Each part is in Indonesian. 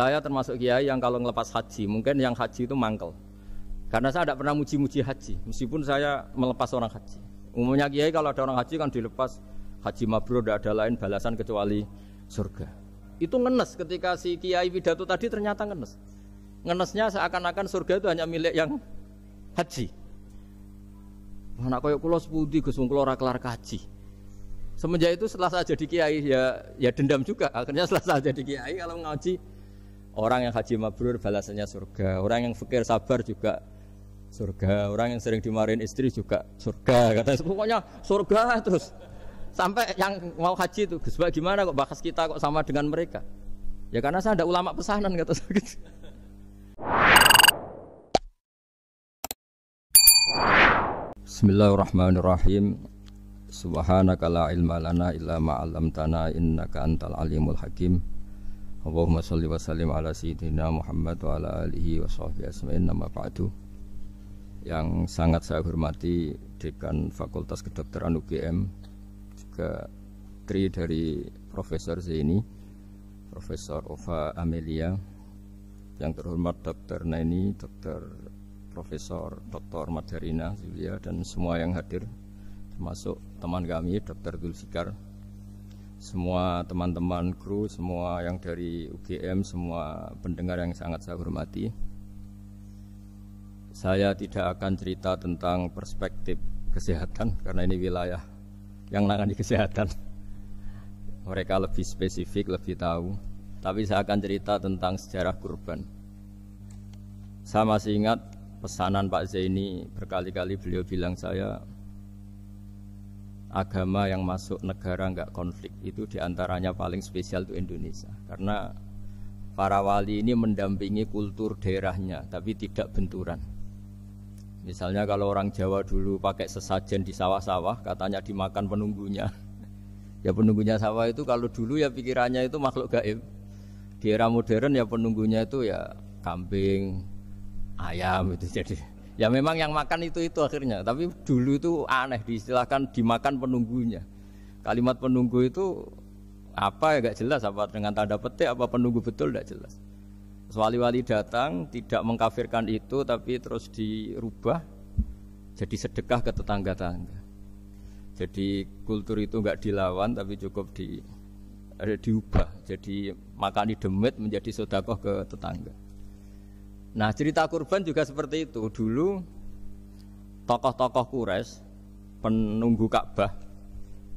Saya termasuk kiai yang kalau ngelepas haji, mungkin yang haji itu mangkel. Karena saya tidak pernah muji-muji haji, meskipun saya melepas orang haji. Umumnya kiai kalau ada orang haji kan dilepas haji mabrur, tidak ada lain balasan kecuali surga. Itu ngenes ketika si kiai pidato tadi ternyata ngenes. Ngenesnya seakan-akan surga itu hanya milik yang haji. Anak koyok kula sepundi Gus wong kula ora kelar kaji. Semenjak itu setelah saya jadi kiai ya dendam juga. Akhirnya setelah saya jadi kiai kalau ngaji orang yang haji mabrur balasannya surga, orang yang fakir sabar juga surga, orang yang sering dimarahin istri juga surga. Katanya pokoknya surga terus. Sampai yang mau haji itu Gus gimana kok bahas kita kok sama dengan mereka? Ya karena saya ada ulama pesanan kata saya gitu. Bismillahirrahmanirrahim. Subhanaka la ilma lana illa ma 'allamtana innaka antal alimul hakim. Allahumma shalli wa sallim ala sayyidina Muhammad wa ala alihi wa sahbihi ajmain. Amma ba'du. Yang sangat saya hormati Dekan Fakultas Kedokteran UGM, juga tri dari Profesor Zaini, Profesor Ova Amelia, yang terhormat Dr. Naini, Dr. Profesor Dr. Madharina Zulia, dan semua yang hadir, termasuk teman kami Dr. Zulfikar, semua teman-teman kru, semua yang dari UGM, semua pendengar yang sangat saya hormati. Saya tidak akan cerita tentang perspektif kesehatan karena ini wilayah yang menangani kesehatan. Mereka lebih spesifik, lebih tahu. Tapi saya akan cerita tentang sejarah kurban. Saya masih ingat pesanan Pak Zaini, berkali-kali beliau bilang saya, agama yang masuk negara enggak konflik itu diantaranya paling spesial itu Indonesia. Karena para wali ini mendampingi kultur daerahnya, tapi tidak benturan. Misalnya kalau orang Jawa dulu pakai sesajen di sawah-sawah, katanya dimakan penunggunya. Ya penunggunya sawah itu kalau dulu ya pikirannya itu makhluk gaib. Di era modern ya penunggunya itu ya kambing, ayam itu. Jadi ya memang yang makan itu akhirnya. Tapi dulu itu aneh, diistilahkan dimakan penunggunya. Kalimat penunggu itu apa ya gak jelas, apa dengan tanda petik, apa penunggu betul gak jelas. Wali-wali datang tidak mengkafirkan itu, tapi terus dirubah jadi sedekah ke tetangga-tangga. Jadi kultur itu enggak dilawan, tapi cukup diubah. Jadi makani demit menjadi sedekah ke tetangga. Nah cerita kurban juga seperti itu. Dulu tokoh-tokoh Quraisy, penunggu Ka'bah,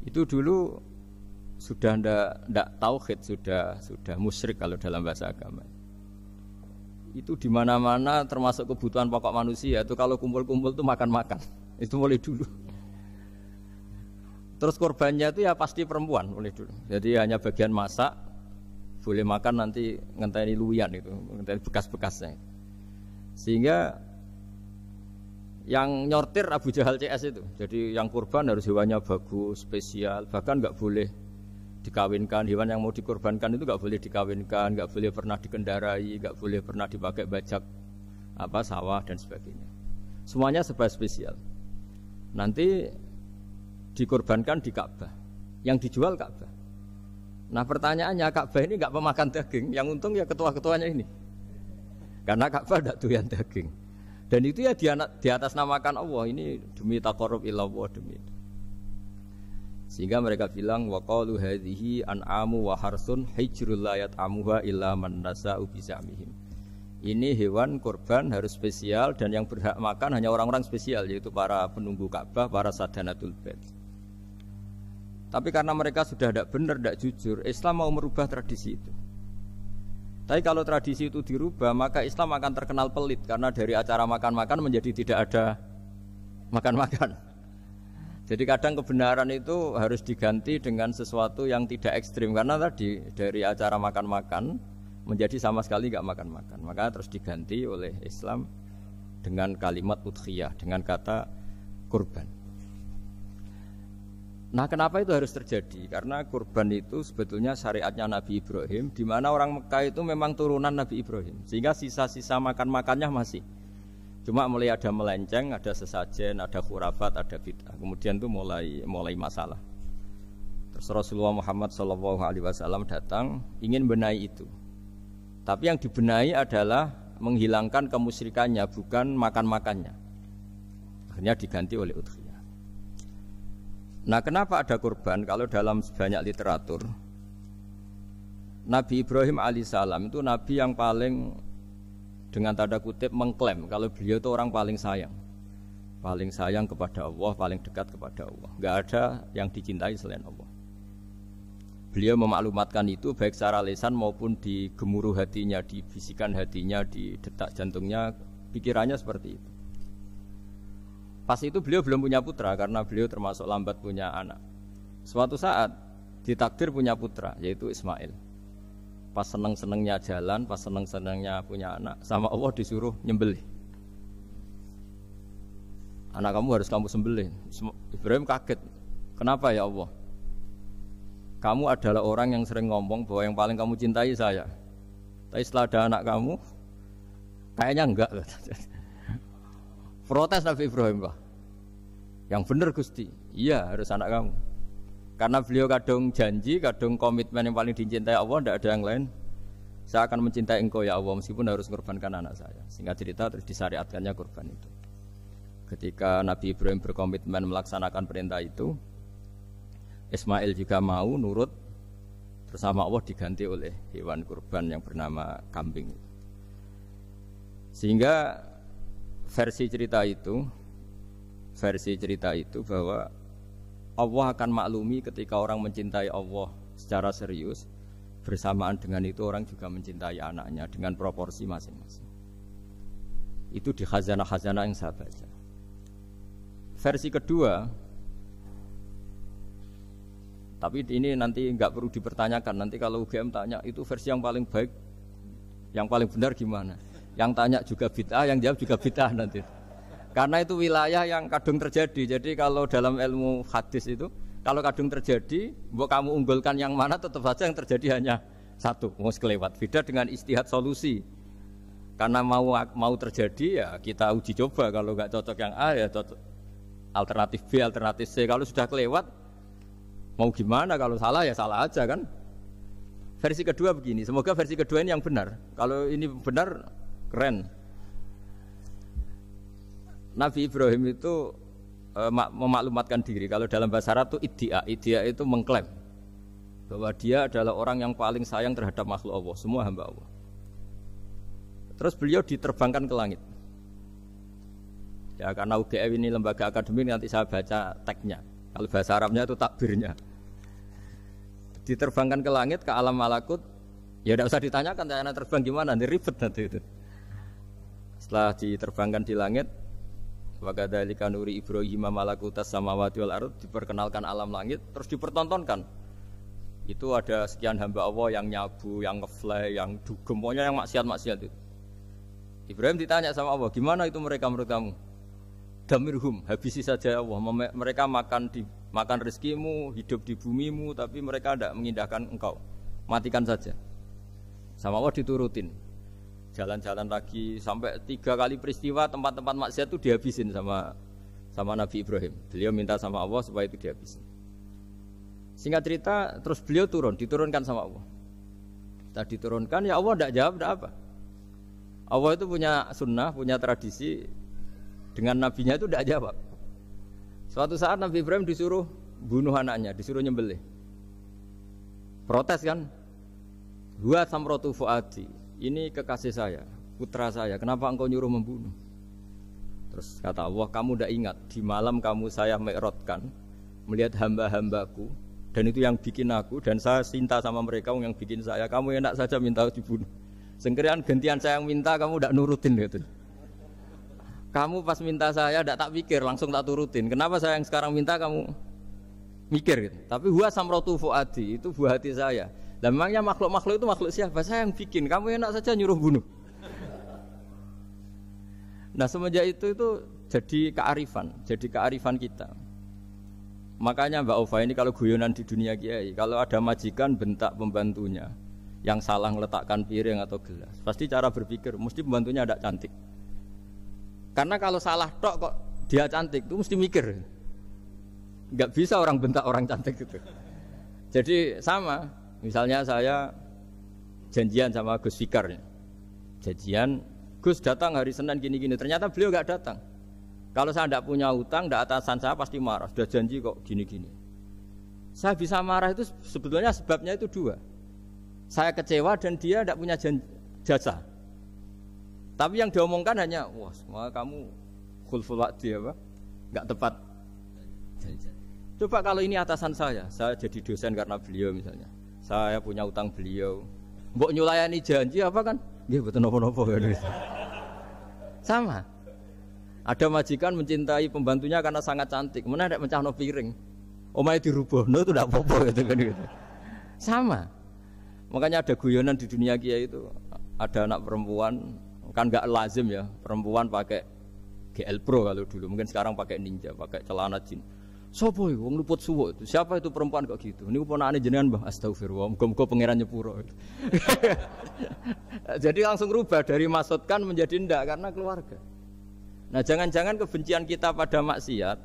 itu dulu sudah ndak tauhid, sudah musyrik kalau dalam bahasa agama. Itu di mana-mana termasuk kebutuhan pokok manusia itu kalau kumpul-kumpul itu makan-makan. Itu mulai dulu. Terus korbannya itu ya pasti perempuan mulai dulu. Jadi hanya bagian masak, boleh makan nanti ngenteni luwian itu, ngenteni bekas-bekasnya. Sehingga yang nyortir Abu Jahal CS itu. Jadi yang kurban harus hewannya bagus, spesial, bahkan enggak boleh dikawinkan. Hewan yang mau dikorbankan itu enggak boleh dikawinkan, enggak boleh pernah dikendarai, enggak boleh pernah dipakai bajak sawah dan sebagainya. Semuanya serba spesial. Nanti dikorbankan di Ka'bah. Yang dijual Ka'bah. Nah pertanyaannya, Ka'bah ini enggak pemakan daging, yang untung ya ketua-ketuanya ini. Karena Ka'bah tidak doyan daging. Dan itu ya di atas namakan Allah, ini demi taqarrub ila Allah, demi itu. Sehingga mereka bilang waqalu hadhihi an'amu wa harsun hijrul la yat'amuha illa man nasa'u bisamihim. Ini hewan kurban harus spesial dan yang berhak makan hanya orang-orang spesial, yaitu para penunggu Ka'bah, para sadanatul bait. Tapi karena mereka sudah tidak benar, tidak jujur, Islam mau merubah tradisi itu. Tapi kalau tradisi itu dirubah, maka Islam akan terkenal pelit karena dari acara makan-makan menjadi tidak ada makan-makan. Jadi kadang kebenaran itu harus diganti dengan sesuatu yang tidak ekstrim, karena tadi dari acara makan-makan menjadi sama sekali enggak makan-makan. Maka terus diganti oleh Islam dengan kalimat udhiyah, dengan kata kurban. Nah, kenapa itu harus terjadi? Karena kurban itu sebetulnya syariatnya Nabi Ibrahim, di mana orang Mekah itu memang turunan Nabi Ibrahim, sehingga sisa-sisa makan-makannya masih. Cuma mulai ada melenceng, ada sesajen, ada khurafat, ada bid'ah. Kemudian itu mulai masalah. Terus Rasulullah Muhammad SAW datang ingin benahi itu. Tapi yang dibenahi adalah menghilangkan kemusyrikannya, bukan makan-makannya. Akhirnya diganti oleh udhiyah. Nah, kenapa ada kurban? Kalau dalam banyak literatur, Nabi Ibrahim alaihissalam itu nabi yang paling, dengan tanda kutip, mengklaim kalau beliau itu orang paling sayang kepada Allah, paling dekat kepada Allah. Enggak ada yang dicintai selain Allah. Beliau memaklumatkan itu baik secara lisan maupun di gemuruh hatinya, di bisikan hatinya, di detak jantungnya, pikirannya seperti itu. Pas itu beliau belum punya putra karena beliau termasuk lambat punya anak. Suatu saat ditakdir punya putra, yaitu Ismail. Pas seneng-senengnya jalan, pas seneng-senengnya punya anak, sama Allah disuruh nyembelih. Anak kamu harus kamu sembelih. Ibrahim kaget. Kenapa ya Allah? Kamu adalah orang yang sering ngomong bahwa yang paling kamu cintai saya. Tapi setelah ada anak kamu, kayaknya enggak. Protes Nabi Ibrahim, Pak. Yang benar Gusti. Iya, harus anak kamu. Karena beliau kadung janji, kadung komitmen yang paling dicintai Allah, tidak ada yang lain. Saya akan mencintai engkau ya Allah meskipun harus mengorbankan anak saya. Singkat cerita terus disyariatkannya kurban itu. Ketika Nabi Ibrahim berkomitmen melaksanakan perintah itu, Ismail juga mau nurut, bersama Allah diganti oleh hewan kurban yang bernama kambing. Sehingga versi cerita itu bahwa Allah akan maklumi ketika orang mencintai Allah secara serius, bersamaan dengan itu orang juga mencintai anaknya dengan proporsi masing-masing. Itu di khazanah-khazanah yang saya baca. Versi kedua, tapi ini nanti nggak perlu dipertanyakan. Nanti kalau UGM tanya itu versi yang paling baik, yang paling benar gimana? Yang tanya juga bid'ah, yang jawab juga bid'ah nanti. Karena itu wilayah yang kadung terjadi. Jadi kalau dalam ilmu hadis itu, kalau kadung terjadi, mbok kamu unggulkan yang mana, tetap saja yang terjadi hanya satu, mau kelewat. Beda dengan istihad solusi. Karena mau terjadi ya kita uji coba. Kalau nggak cocok yang A ya cocok alternatif B, alternatif C. Kalau sudah kelewat, mau gimana? Kalau salah ya salah aja kan. Versi kedua begini. Semoga versi kedua ini yang benar. Kalau ini benar, keren. Nabi Ibrahim itu memaklumatkan diri. Kalau dalam bahasa Arab itu iddia itu mengklaim bahwa dia adalah orang yang paling sayang terhadap makhluk Allah, semua hamba Allah. Terus beliau diterbangkan ke langit. Ya karena UGM ini lembaga akademik, nanti saya baca teksnya. Kalau bahasa Arabnya itu takbirnya. Diterbangkan ke langit, ke alam malakut. Ya tidak usah ditanyakan, tanya terbang gimana, nanti ribet nanti itu. Setelah diterbangkan di langit, wa kadzalika nuri Ibrahim malakutas samawati wal ardh, diperkenalkan alam langit, terus dipertontonkan. Itu ada sekian hamba Allah yang nyabu, yang ngefly, yang dugem, pokoknya yang maksiat-maksiat itu. Ibrahim ditanya sama Allah, gimana itu mereka menurut kamu? Damirhum, habisi saja Allah. Mereka makan rezekimu, hidup di bumimu, tapi mereka tidak mengindahkan engkau. Matikan saja. Sama Allah diturutin. Jalan-jalan lagi sampai 3 kali peristiwa tempat-tempat maksiat itu dihabisin sama Nabi Ibrahim. Beliau minta sama Allah supaya itu dihabisin. Singkat cerita, terus beliau diturunkan sama Allah. Setelah diturunkan, ya Allah tidak jawab, tidak apa. Allah itu punya sunnah, punya tradisi. Dengan nabinya itu tidak jawab. Suatu saat Nabi Ibrahim disuruh bunuh anaknya, disuruh nyembelih. Protes kan? Huwa samratu fuadi. Ini kekasih saya, putra saya. Kenapa engkau nyuruh membunuh? Terus kata Allah, kamu tidak ingat di malam kamu saya mi'rajkan melihat hamba-hambaku, dan itu yang bikin aku, dan saya cinta sama mereka yang bikin saya. Kamu enak saja minta dibunuh. Sengkerian gantian saya yang minta, kamu tidak nurutin gitu. Kamu pas minta saya tidak tak pikir, langsung tak turutin. Kenapa saya yang sekarang minta kamu mikir gitu. Tapi huwa samratu fuadi, itu buah hati saya. Dan memangnya makhluk-makhluk itu makhluk siapa? Saya yang bikin. Kamu enak saja nyuruh bunuh. Nah semenjak itu jadi kearifan kita. Makanya Mbak Ova ini kalau guyonan di dunia kiai, kalau ada majikan bentak pembantunya yang salah meletakkan piring atau gelas, pasti cara berpikir mesti pembantunya ada cantik. Karena kalau salah tok kok dia cantik, itu mesti mikir. Enggak bisa orang bentak orang cantik itu. Jadi sama, misalnya saya janjian sama Gus Fikar. Janjian, Gus datang hari Senin gini-gini. Ternyata beliau nggak datang. Kalau saya tidak punya utang, tidak atasan saya pasti marah. Sudah janji kok gini-gini. Saya bisa marah itu sebetulnya sebabnya itu dua. Saya kecewa dan dia tidak punya jasa. Tapi yang diomongkan hanya, wah, semua kamu khulful wa'di apa? Enggak tepat. Coba kalau ini atasan saya jadi dosen karena beliau misalnya. Saya punya utang beliau. Mbok nyulayani janji apa kan? Nggih mboten napa-napa kan. Sama. Ada majikan mencintai pembantunya karena sangat cantik. Mana ada mencahno piring. Omahe dirubahno itu tidak apa-apa gitu kan gitu. Sama. Makanya ada guyonan di dunia kiai itu, ada anak perempuan kan enggak lazim ya, perempuan pakai GL Pro kalau dulu, mungkin sekarang pakai Ninja, pakai celana jin. Sopo iku wong luput suwuk itu? Siapa itu perempuan kok gitu? Niku ponakane jenengan, Mbah. Astagfirullah, muga-muga pangeran nyepuro. Jadi langsung rubah dari maksudkan menjadi ndak karena keluarga. Nah, jangan-jangan kebencian kita pada maksiat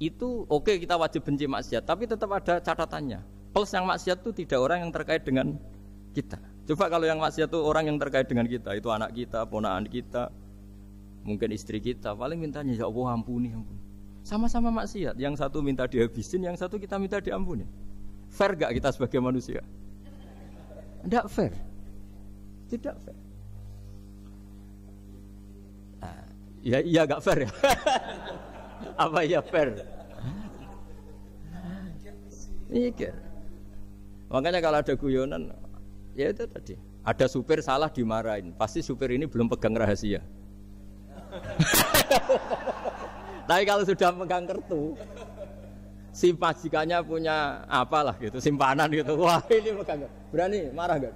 itu oke, kita wajib benci maksiat, tapi tetap ada catatannya. Plus yang maksiat itu tidak orang yang terkait dengan kita. Coba kalau yang maksiat itu orang yang terkait dengan kita, itu anak kita, ponakan kita, mungkin istri kita, paling mintanya ya Allah ampuni, ampuni. Sama-sama maksiat, yang satu minta dihabisin, yang satu kita minta diampuni. Fair gak kita sebagai manusia? Tidak fair. Tidak fair. Nah, ya gak fair ya. Apa ya fair? Mikir. Makanya kalau ada guyonan, ya itu tadi. Ada supir salah dimarahin, pasti supir ini belum pegang rahasia. Tapi kalau sudah pegang kartu, si majikannya punya apalah gitu, simpanan gitu. Wah ini pegang, berani marah nggak?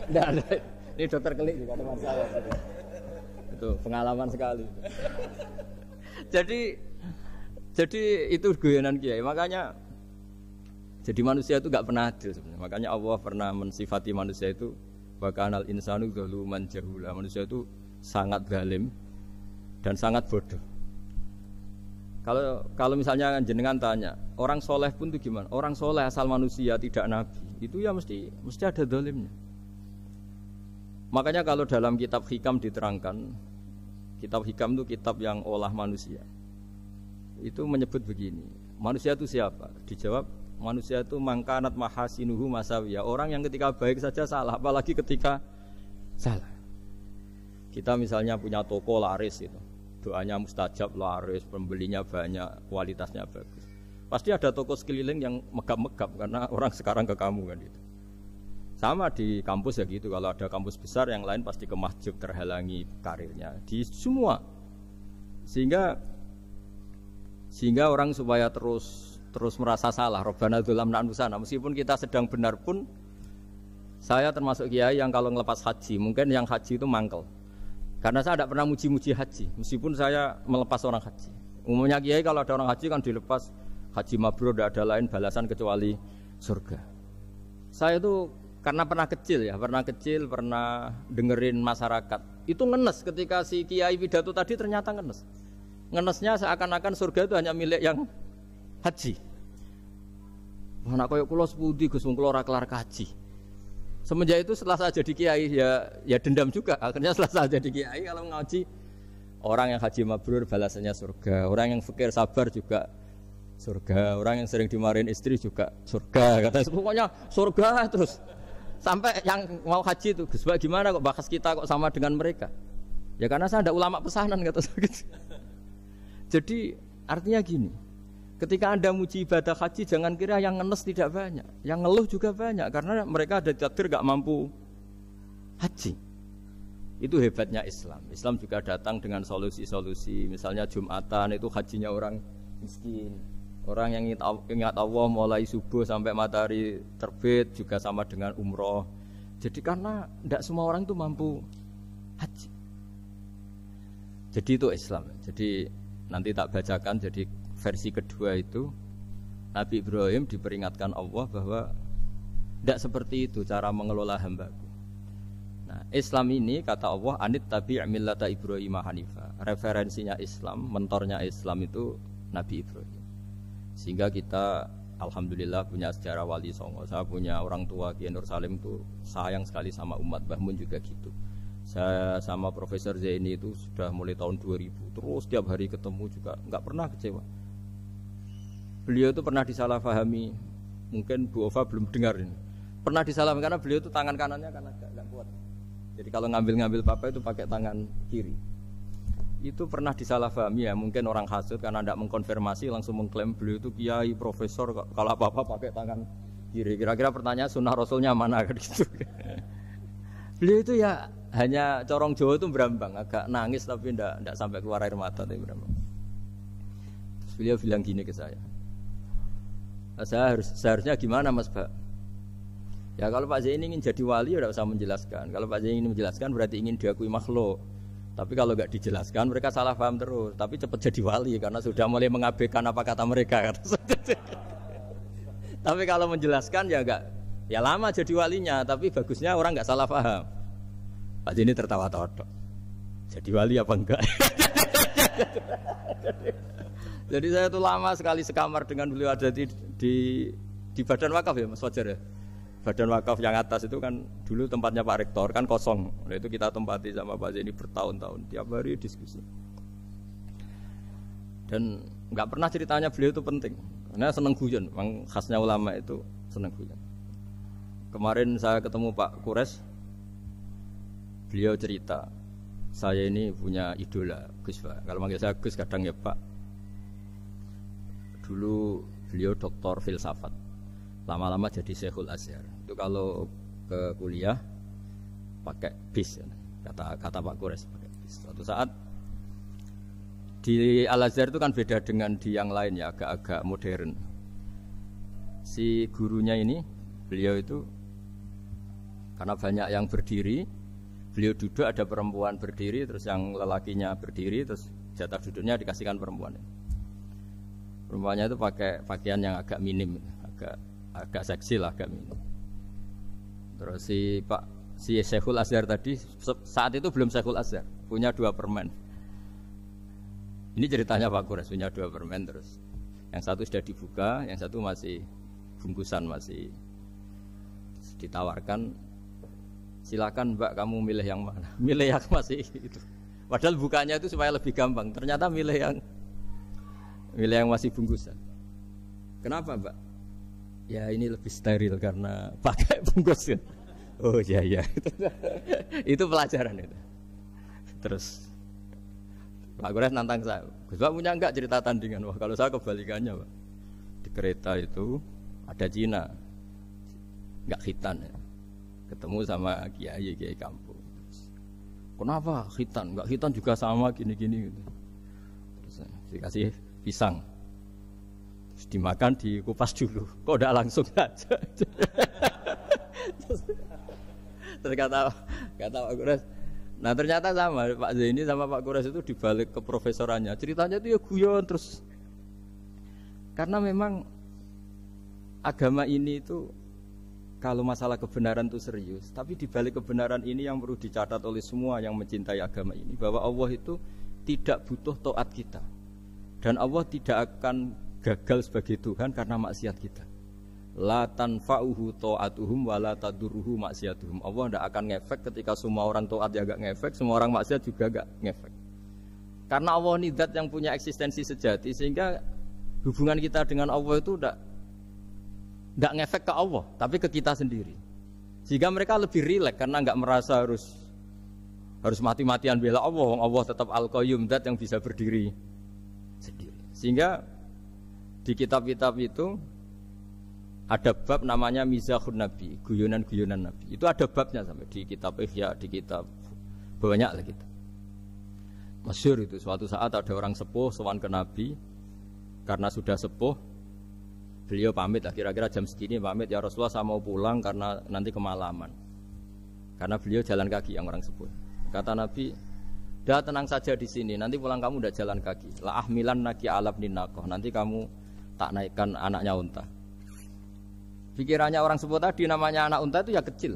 Tidak ada. Ini dokter kelik juga ada masalah. Itu pengalaman sekali. Jadi itu guyonan kiai. Makanya jadi manusia itu nggak pernah adil sebenarnya. Makanya Allah pernah mensifati manusia itu wa kanal insanu zaluman jahula. Manusia itu sangat zalim dan sangat bodoh. Kalau misalnya jenengan tanya, orang soleh pun itu gimana? Orang soleh asal manusia tidak nabi, itu ya mesti ada zalimnya. Makanya kalau dalam kitab Hikam diterangkan, kitab Hikam itu kitab yang olah manusia. Itu menyebut begini, manusia itu siapa? Dijawab, manusia itu mangkanat mahasinuhu masawiyah, orang yang ketika baik saja salah, apalagi ketika salah. Kita misalnya punya toko laris itu, doanya mustajab, laris, pembelinya banyak, kualitasnya bagus. Pasti ada toko sekeliling yang megap-megap karena orang sekarang ke kamu kan itu. Sama di kampus ya gitu, kalau ada kampus besar yang lain pasti ke masjid, terhalangi karirnya di semua. Sehingga orang supaya terus merasa salah, Rabbana dzulamna anfusana, meskipun kita sedang benar pun. Saya termasuk kiai yang kalau ngelepas haji, mungkin yang haji itu mangkel. Karena saya tidak pernah muji-muji haji, meskipun saya melepas orang haji. Umumnya kiai kalau ada orang haji kan dilepas haji mabrur, tidak ada lain balasan kecuali surga. Saya itu karena pernah kecil, pernah dengerin masyarakat. Itu ngenes ketika si kiai pidato tadi ternyata ngenes. Ngenesnya seakan-akan surga itu hanya milik yang haji. Anak koyok kula sepudi Gus wong kula ora kelar kaji. Semenjak itu setelah saya jadi kiai ya dendam juga. Akhirnya setelah saya jadi kiai kalau ngaji orang yang haji mabrur balasannya surga, orang yang fakir sabar juga surga, orang yang sering dimarahin istri juga surga. Katanya pokoknya surga terus. Sampai yang mau haji itu Gus gimana kok bahas kita kok sama dengan mereka? Ya karena saya ada ulama pesanan kata saya gitu. Jadi artinya gini, ketika Anda muji ibadah haji jangan kira yang ngenes tidak banyak, yang ngeluh juga banyak karena mereka ada takdir gak mampu haji. Itu hebatnya Islam. Islam juga datang dengan solusi-solusi. Misalnya Jumatan itu hajinya orang miskin, orang yang ingat Allah mulai subuh sampai matahari terbit juga sama dengan umroh. Jadi karena tidak semua orang itu mampu haji. Jadi itu Islam. Jadi nanti tak bacakan, jadi versi kedua itu Nabi Ibrahim diperingatkan Allah bahwa tidak seperti itu cara mengelola hambaku. Nah, Islam ini kata Allah anit tabi' millata Ibrahim hanifa. Referensinya Islam, mentornya Islam itu Nabi Ibrahim. Sehingga kita alhamdulillah punya sejarah wali songo. Saya punya orang tua Kiai Nur Salim itu sayang sekali sama umat. Mbah Mun juga gitu. Saya sama Profesor Zaini itu sudah mulai tahun 2000 terus tiap hari ketemu juga nggak pernah kecewa. Beliau itu pernah disalahpahami, mungkin Bu Ova belum dengar ini. Pernah disalahpahami karena beliau itu tangan kanannya kan agak kuat. Jadi kalau ngambil papa itu pakai tangan kiri. Itu pernah disalahpahami ya, mungkin orang hasud karena tidak mengkonfirmasi langsung mengklaim beliau itu kiai profesor, kalau apa-apa pakai tangan kiri. Kira-kira pertanyaan sunnah rasulnya mana kan gitu. Beliau itu ya hanya corong Jawa itu berambang, agak nangis tapi tidak sampai keluar air mata tapi berambang. Terus beliau bilang gini ke saya, seharusnya gimana Mas Pak? Ya kalau Pak Zaini ingin jadi wali ya tidak usah menjelaskan. Kalau Pak Zaini ingin menjelaskan berarti ingin diakui makhluk. Tapi kalau nggak dijelaskan mereka salah paham terus. Tapi cepat jadi wali karena sudah mulai mengabaikan apa kata mereka. Tapi kalau menjelaskan ya enggak, ya lama jadi walinya. Tapi bagusnya orang nggak salah paham. Pak Zaini tertawa-tawa. Jadi wali apa enggak? Jadi saya tuh lama sekali sekamar dengan beliau ada di Badan Wakaf ya Mas Fajar ya. Badan Wakaf yang atas itu kan dulu tempatnya Pak Rektor kan kosong. Nah, itu kita tempati sama Pak Zaini bertahun-tahun tiap hari diskusi. Dan nggak pernah ceritanya beliau itu penting. Karena seneng guyon, memang khasnya ulama itu seneng guyon. Kemarin saya ketemu Pak Kures, beliau cerita, saya ini punya idola Gus Pak. Kalau manggil saya Gus kadang ya Pak. Dulu beliau doktor filsafat. Lama-lama jadi Syekhul Azhar. Itu kalau ke kuliah pakai bis ya. Kata Pak Kures pakai bis. Suatu saat di Al Azhar itu kan beda dengan di yang lain ya, agak-agak modern. Si gurunya ini, beliau itu karena banyak yang berdiri, beliau duduk ada perempuan berdiri, terus yang lelakinya berdiri, terus jatah duduknya dikasihkan perempuan. Perempuannya itu pakai pakaian yang agak minim, agak seksi lah, agak minim. Terus si Syekhul Azhar tadi saat itu belum Syekhul Azhar, punya 2 permen. Ini ceritanya Pak Kures punya 2 permen, terus yang satu sudah dibuka, yang satu masih bungkusan, masih ditawarkan. Silakan Mbak, kamu milih yang mana? Milih yang masih itu. Padahal bukanya itu supaya lebih gampang. Ternyata milih yang masih bungkusan. Kenapa Mbak? Ya ini lebih steril karena pakai bungkus kan. Oh iya. Itu pelajaran itu. Terus Pak Kures nantang saya, Gus Pak punya enggak cerita tandingan? Wah kalau saya kebalikannya Pak. Di kereta itu ada Cina, enggak khitan ya. Ketemu sama kiai kampung. Kenapa khitan? Enggak khitan juga sama gini-gini gitu. Terus dikasih pisang. Terus dimakan, dikupas dulu. Kok udah langsung aja. Terus kata Pak Kures, nah ternyata sama Pak Zaini sama Pak Kures itu dibalik ke profesorannya. Ceritanya itu ya guyon terus. Karena memang agama ini itu kalau masalah kebenaran itu serius. Tapi dibalik kebenaran ini yang perlu dicatat oleh semua yang mencintai agama ini, bahwa Allah itu tidak butuh taat kita. Dan Allah tidak akan gagal sebagai Tuhan karena maksiat kita. La tanfa'uhu ta'atuhum wa la tadurruhu maksiatuhum. Allah tidak akan ngefek ketika semua orang taat ya gak ngefek, semua orang maksiat juga gak ngefek. Karena Allah ini zat yang punya eksistensi sejati, sehingga hubungan kita dengan Allah itu tidak ngefek ke Allah, tapi ke kita sendiri. Sehingga mereka lebih rileks karena nggak merasa harus mati-matian bela Allah. Allah tetap Al-Qayyum, zat yang bisa berdiri sendiri. Sehingga di kitab-kitab itu ada bab namanya Mizahun Nabi, guyonan-guyonan Nabi. Itu ada babnya sampai di kitab Ihya, di kitab banyak lah kita. Masyhur itu suatu saat ada orang sepuh sowan ke Nabi karena sudah sepuh. Beliau pamit lah, kira-kira jam segini pamit, ya Rasulullah saya mau pulang karena nanti kemalaman. Karena beliau jalan kaki yang orang sepuh. Kata Nabi, dah tenang saja di sini, nanti pulang kamu udah jalan kaki. La ahmilan naki alab ninakoh, nanti kamu tak naikkan anaknya unta. Pikirannya orang sepuh tadi namanya anak unta itu ya kecil.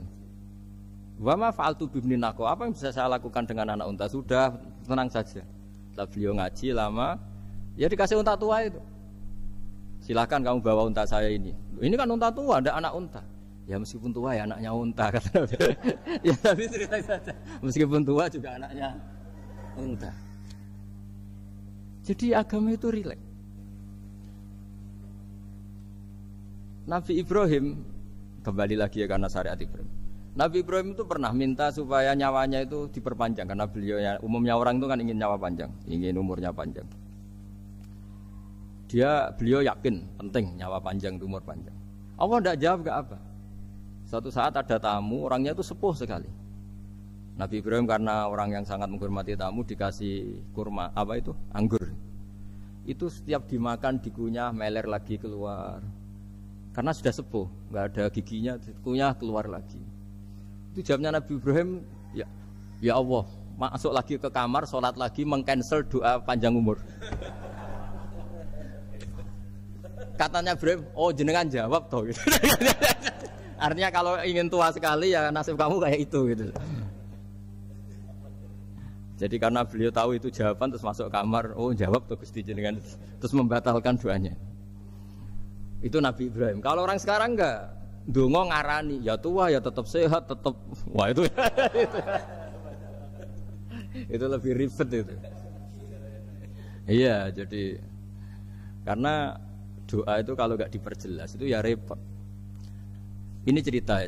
Wa ma fa'altu bibninako, apa yang bisa saya lakukan dengan anak unta? Sudah tenang saja. Setelah beliau ngaji lama, ya dikasih unta tua itu. Silakan kamu bawa unta saya ini. Ini kan unta tua, ada anak unta. Ya meskipun tua ya anaknya unta kata Nabi. Ya tapi cerita saja. Meskipun tua juga anaknya unta. Jadi agama itu rileks. Nabi Ibrahim kembali lagi ya karena syariat Ibrahim. Nabi Ibrahim itu pernah minta supaya nyawanya itu diperpanjang karena umumnya orang itu kan ingin nyawa panjang, ingin umurnya panjang. Beliau yakin penting nyawa panjang, umur panjang. Allah tidak jawab enggak apa. Suatu saat ada tamu, orangnya itu sepuh sekali. Nabi Ibrahim karena orang yang sangat menghormati tamu dikasih kurma, anggur. Itu setiap dimakan dikunyah meler lagi keluar. Karena sudah sepuh, nggak ada giginya, dikunyah keluar lagi. Itu jawabnya Nabi Ibrahim, ya Allah, masuk lagi ke kamar, sholat lagi, mengcancel doa panjang umur. Katanya Ibrahim, oh jenengan jawab toh. Gitu. Artinya kalau ingin tua sekali ya nasib kamu kayak itu gitu. Jadi karena beliau tahu itu jawaban terus masuk kamar, oh jawab tuh Gusti jenengan, terus membatalkan doanya. Itu Nabi Ibrahim. Kalau orang sekarang enggak, ndonga ngarani, ya tua ya tetap sehat, tetap wah itu. Itu lebih ribet itu. Iya, jadi karena doa itu kalau enggak diperjelas itu ya repot. Ini cerita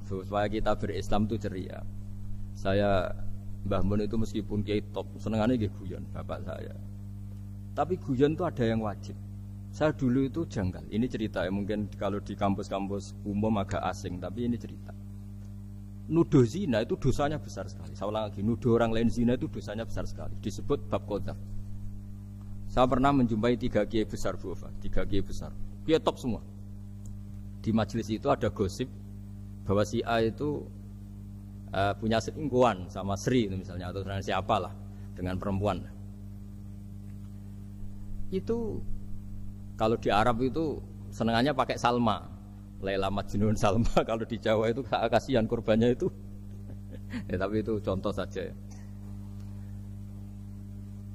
supaya kita berislam itu ceria. Saya Mbah Mun itu meskipun kiai top, senengannya nggih guyon bapak saya. Tapi guyon itu ada yang wajib. Saya dulu itu janggal. Ini cerita ya, mungkin kalau di kampus-kampus umum agak asing, tapi ini cerita. Nuduh zina itu dosanya besar sekali. Saya ulang lagi, nuduh orang lain zina itu dosanya besar sekali. Disebut bab qadzaf. Saya pernah menjumpai 3 kiai besar Bu Ova, 3 kiai besar. Kiai top semua. Di majelis itu ada gosip bahwa si A itu punya selingkuhan sama Sri itu misalnya atau siapalah dengan perempuan. Itu kalau di Arab itu senengannya pakai Salma, Laila Majnun Salma. Kalau di Jawa itu kasihan korbannya itu. Ya, tapi itu contoh saja.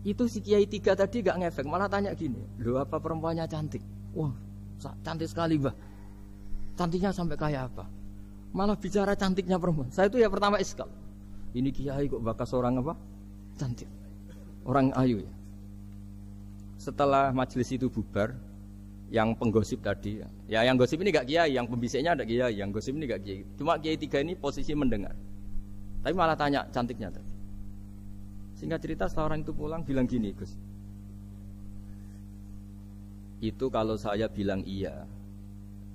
Itu si Kiai 3 tadi gak ngefek, malah tanya gini, loh apa perempuannya cantik? Wah cantik sekali Mbah. Cantiknya sampai kayak apa? Malah bicara cantiknya perempuan. Saya itu ya pertama iskal. Ini kiai kok bakas orang apa? Cantik. Orang ayu ya. Setelah majelis itu bubar, yang penggosip tadi ya yang gosip ini gak kiai, yang pembisiknya ada kiai, yang gosip ini gak kiai. Cuma kiai 3 ini posisi mendengar. Tapi malah tanya cantiknya tadi. Singkat cerita setelah orang itu pulang bilang gini, Gus. Itu kalau saya bilang iya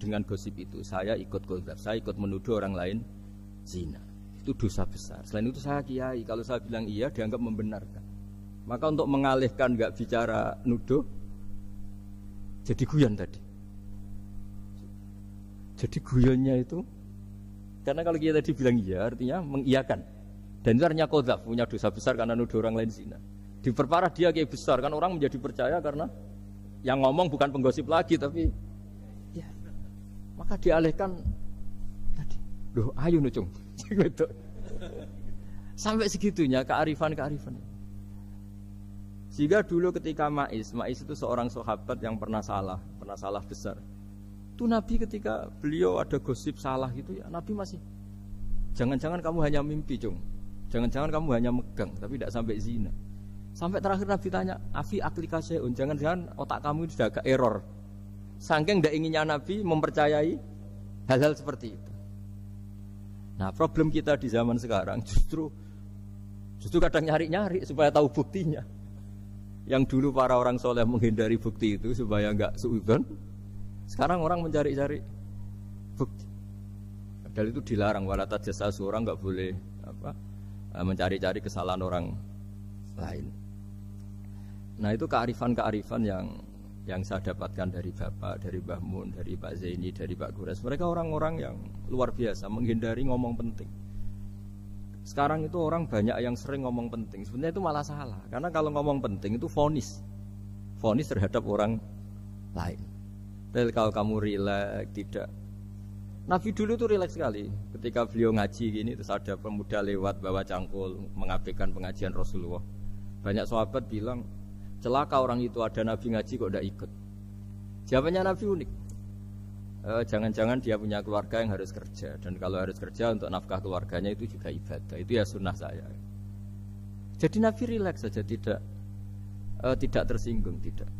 dengan gosip itu, saya ikut qadzaf, saya ikut menuduh orang lain zina. Itu dosa besar. Selain itu saya kiai, kalau saya bilang iya dianggap membenarkan. Maka untuk mengalihkan enggak bicara nuduh, jadi guyon tadi. Jadi guyonnya itu, karena kalau kita tadi bilang iya, artinya mengiyakan. Dan itu artinya qadzaf, punya dosa besar karena nuduh orang lain zina. Diperparah dia kiai besar, kan orang menjadi percaya karena yang ngomong bukan penggosip lagi, tapi ya. Maka dialihkan tadi, loh ayo nucung. Sampai segitunya kearifan. Sehingga dulu ketika Ma'is itu seorang sahabat yang pernah salah besar. Itu Nabi ketika beliau ada gosip salah gitu ya, Nabi masih jangan-jangan kamu hanya mimpi, Cung. Jangan-jangan kamu hanya megang tapi tidak sampai zina. Sampai terakhir Nabi tanya, "Afi aklika syai'un?" Jangan-jangan otak kamu itu sudah agak error. Saking tidak inginnya Nabi mempercayai hal-hal seperti itu. Nah, problem kita di zaman sekarang justru kadang nyari-nyari supaya tahu buktinya. Yang dulu para orang soleh menghindari bukti itu supaya enggak suudzon. Sekarang orang mencari-cari bukti. Padahal itu dilarang, wala tajassasu, orang enggak boleh mencari-cari kesalahan orang lain. Nah, itu kearifan-kearifan yang saya dapatkan dari Bapak, dari Mbah Mun, dari Pak Zaini, dari Pak Gures. Mereka orang-orang yang luar biasa menghindari ngomong penting. Sekarang itu orang banyak yang sering ngomong penting. Sebenarnya itu malah salah. Karena kalau ngomong penting itu vonis terhadap orang lain. Tapi kalau kamu rileks, tidak. Nabi dulu itu rileks sekali. Ketika beliau ngaji gini, terus ada pemuda lewat bawa cangkul mengabaikan pengajian Rasulullah. Banyak sahabat bilang, celaka orang itu ada Nabi ngaji kok tidak ikut. Jawabannya Nabi unik. Jangan-jangan dia punya keluarga yang harus kerja, dan kalau harus kerja untuk nafkah keluarganya itu juga ibadah. Itu ya sunnah saya. Jadi Nabi rileks saja, tidak tersinggung, tidak.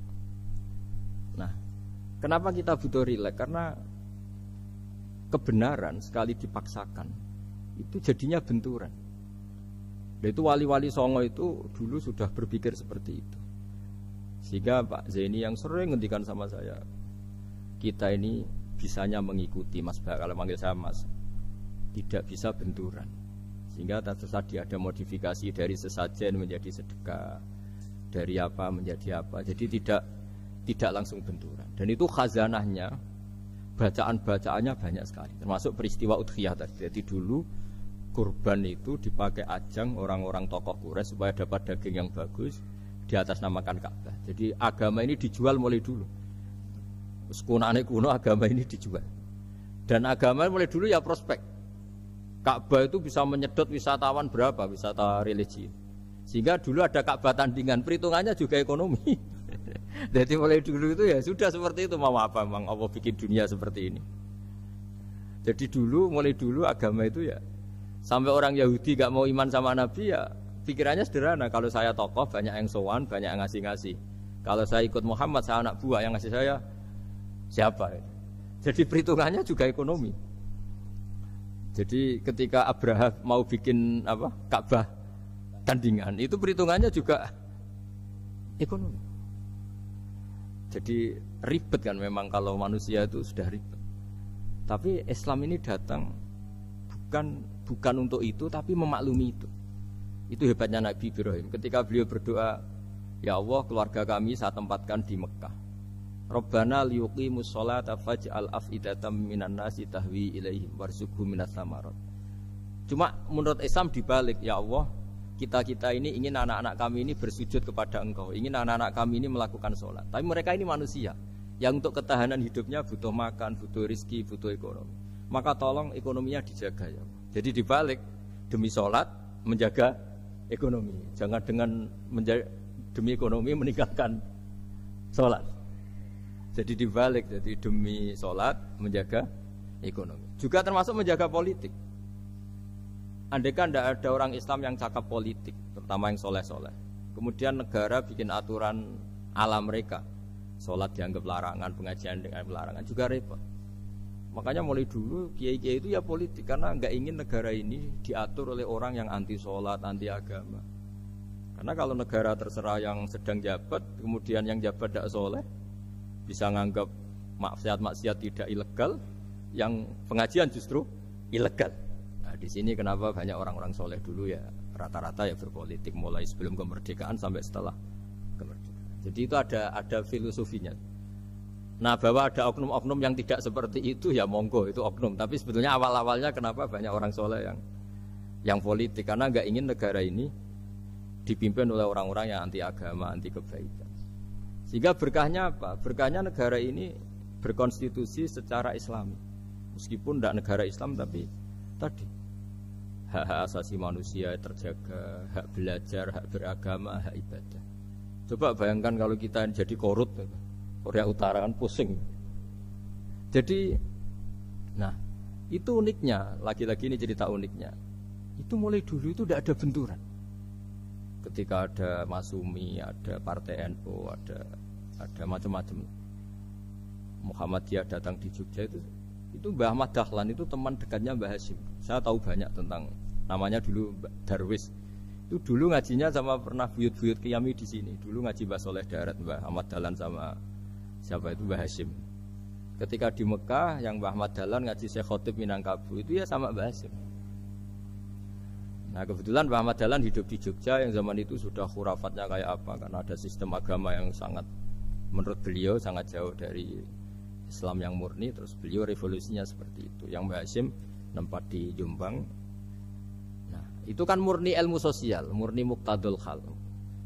Nah, kenapa kita butuh rileks? Karena kebenaran sekali dipaksakan itu jadinya benturan. Dan itu wali-wali Songo itu dulu sudah berpikir seperti itu. Sehingga Pak Zaini yang sering ngendikan sama saya, kita ini bisanya mengikuti Mas Bah, kalau manggil saya Mas, tidak bisa benturan. Sehingga tadi ada modifikasi dari sesajen menjadi sedekah, dari apa menjadi apa. Jadi tidak langsung benturan. Dan itu khazanahnya, bacaan-bacaannya banyak sekali. Termasuk peristiwa Udhiyah tadi. Jadi dulu kurban itu dipakai ajang orang-orang tokoh Quraisy supaya dapat daging yang bagus, di atas namakan Ka'bah. Jadi agama ini dijual mulai dulu. Kuno agama ini dijual. Dan agama mulai dulu ya prospek. Ka'bah itu bisa menyedot wisatawan berapa, wisata religi. Sehingga dulu ada Ka'bah tandingan, perhitungannya juga ekonomi. Jadi mulai dulu itu ya sudah seperti itu, mau apa memang Allah bikin dunia seperti ini. Jadi mulai dulu agama itu ya, sampai orang Yahudi gak mau iman sama Nabi ya pikirannya sederhana. Kalau saya tokoh banyak yang sowan, banyak yang ngasih-ngasih. Kalau saya ikut Muhammad, saya anak buah, yang ngasih saya siapa? Jadi perhitungannya juga ekonomi. Jadi ketika Abraham mau bikin Ka'bah tandingan, itu perhitungannya juga ekonomi. Jadi ribet kan memang kalau manusia itu sudah ribet. Tapi Islam ini datang bukan untuk itu, tapi memaklumi itu. Itu hebatnya Nabi Ibrahim. Ketika beliau berdoa, ya Allah, keluarga kami saya tempatkan di Mekah. Rabbana liyuqimus sholata faj'al af'idatam minan nasi tahwi ilaihim warzuqhum minas samarat. Cuma menurut Islam dibalik, ya Allah, kita ini ingin anak-anak kami ini bersujud kepada Engkau, ingin anak-anak kami ini melakukan sholat. Tapi mereka ini manusia yang untuk ketahanan hidupnya butuh makan, butuh rizki, butuh ekonomi. Maka tolong ekonominya dijaga ya Allah. Jadi dibalik, demi sholat menjaga ekonomi. Jangan dengan demi ekonomi meninggalkan sholat. Jadi dibalik, jadi demi sholat menjaga ekonomi. Juga termasuk menjaga politik. Andaikan tidak ada orang Islam yang cakap politik, terutama yang soleh-soleh, kemudian negara bikin aturan ala mereka, sholat dianggap larangan, pengajian dengan larangan, juga repot. Makanya mulai dulu kiai-kiai itu ya politik, karena nggak ingin negara ini diatur oleh orang yang anti sholat, anti agama. Karena kalau negara terserah yang sedang jabat, kemudian yang jabat tidak soleh, bisa nganggap maksiat-maksiat tidak ilegal, yang pengajian justru ilegal. Nah, di sini kenapa banyak orang-orang soleh dulu ya rata-rata ya berpolitik mulai sebelum kemerdekaan sampai setelah kemerdekaan. Jadi itu ada filosofinya. Nah, bahwa ada oknum-oknum yang tidak seperti itu ya monggo, itu oknum. Tapi sebetulnya awal-awalnya kenapa banyak orang soleh yang politik, karena nggak ingin negara ini dipimpin oleh orang-orang yang anti agama, anti kebaikan. Sehingga berkahnya apa? Berkahnya negara ini berkonstitusi secara Islami. Meskipun tidak negara Islam, tapi tadi hak-hak asasi manusia terjaga, hak belajar, hak beragama, hak ibadah. Coba bayangkan kalau kita jadi korut, Korea Utara kan pusing. Jadi, nah itu uniknya, lagi-lagi ini cerita uniknya. Itu mulai dulu itu tidak ada benturan. Ketika ada Masumi, ada Partai NU, ada macam-macam. Muhammadiyah datang di Jogja itu Mbah Ahmad Dahlan itu teman dekatnya Mbah Hasyim. Saya tahu banyak tentang, namanya dulu Darwis. Itu dulu ngajinya sama pernah buyut-buyut Qiyami di sini. Dulu ngaji Mbah Soleh Darat, Mbah Ahmad Dahlan sama siapa itu Mbah Hasyim. Ketika di Mekah yang Mbah Ahmad Dahlan ngaji Syekh Khotib Minangkabau itu ya sama Mbah Hasyim. Nah kebetulan Mbah Ahmad Dahlan hidup di Jogja yang zaman itu sudah khurafatnya kayak apa, karena ada sistem agama yang sangat, menurut beliau sangat jauh dari Islam yang murni. Terus beliau revolusinya seperti itu. Yang Mbah Hasyim nempat di Jombang. Nah itu kan murni ilmu sosial, murni muqtadul hal.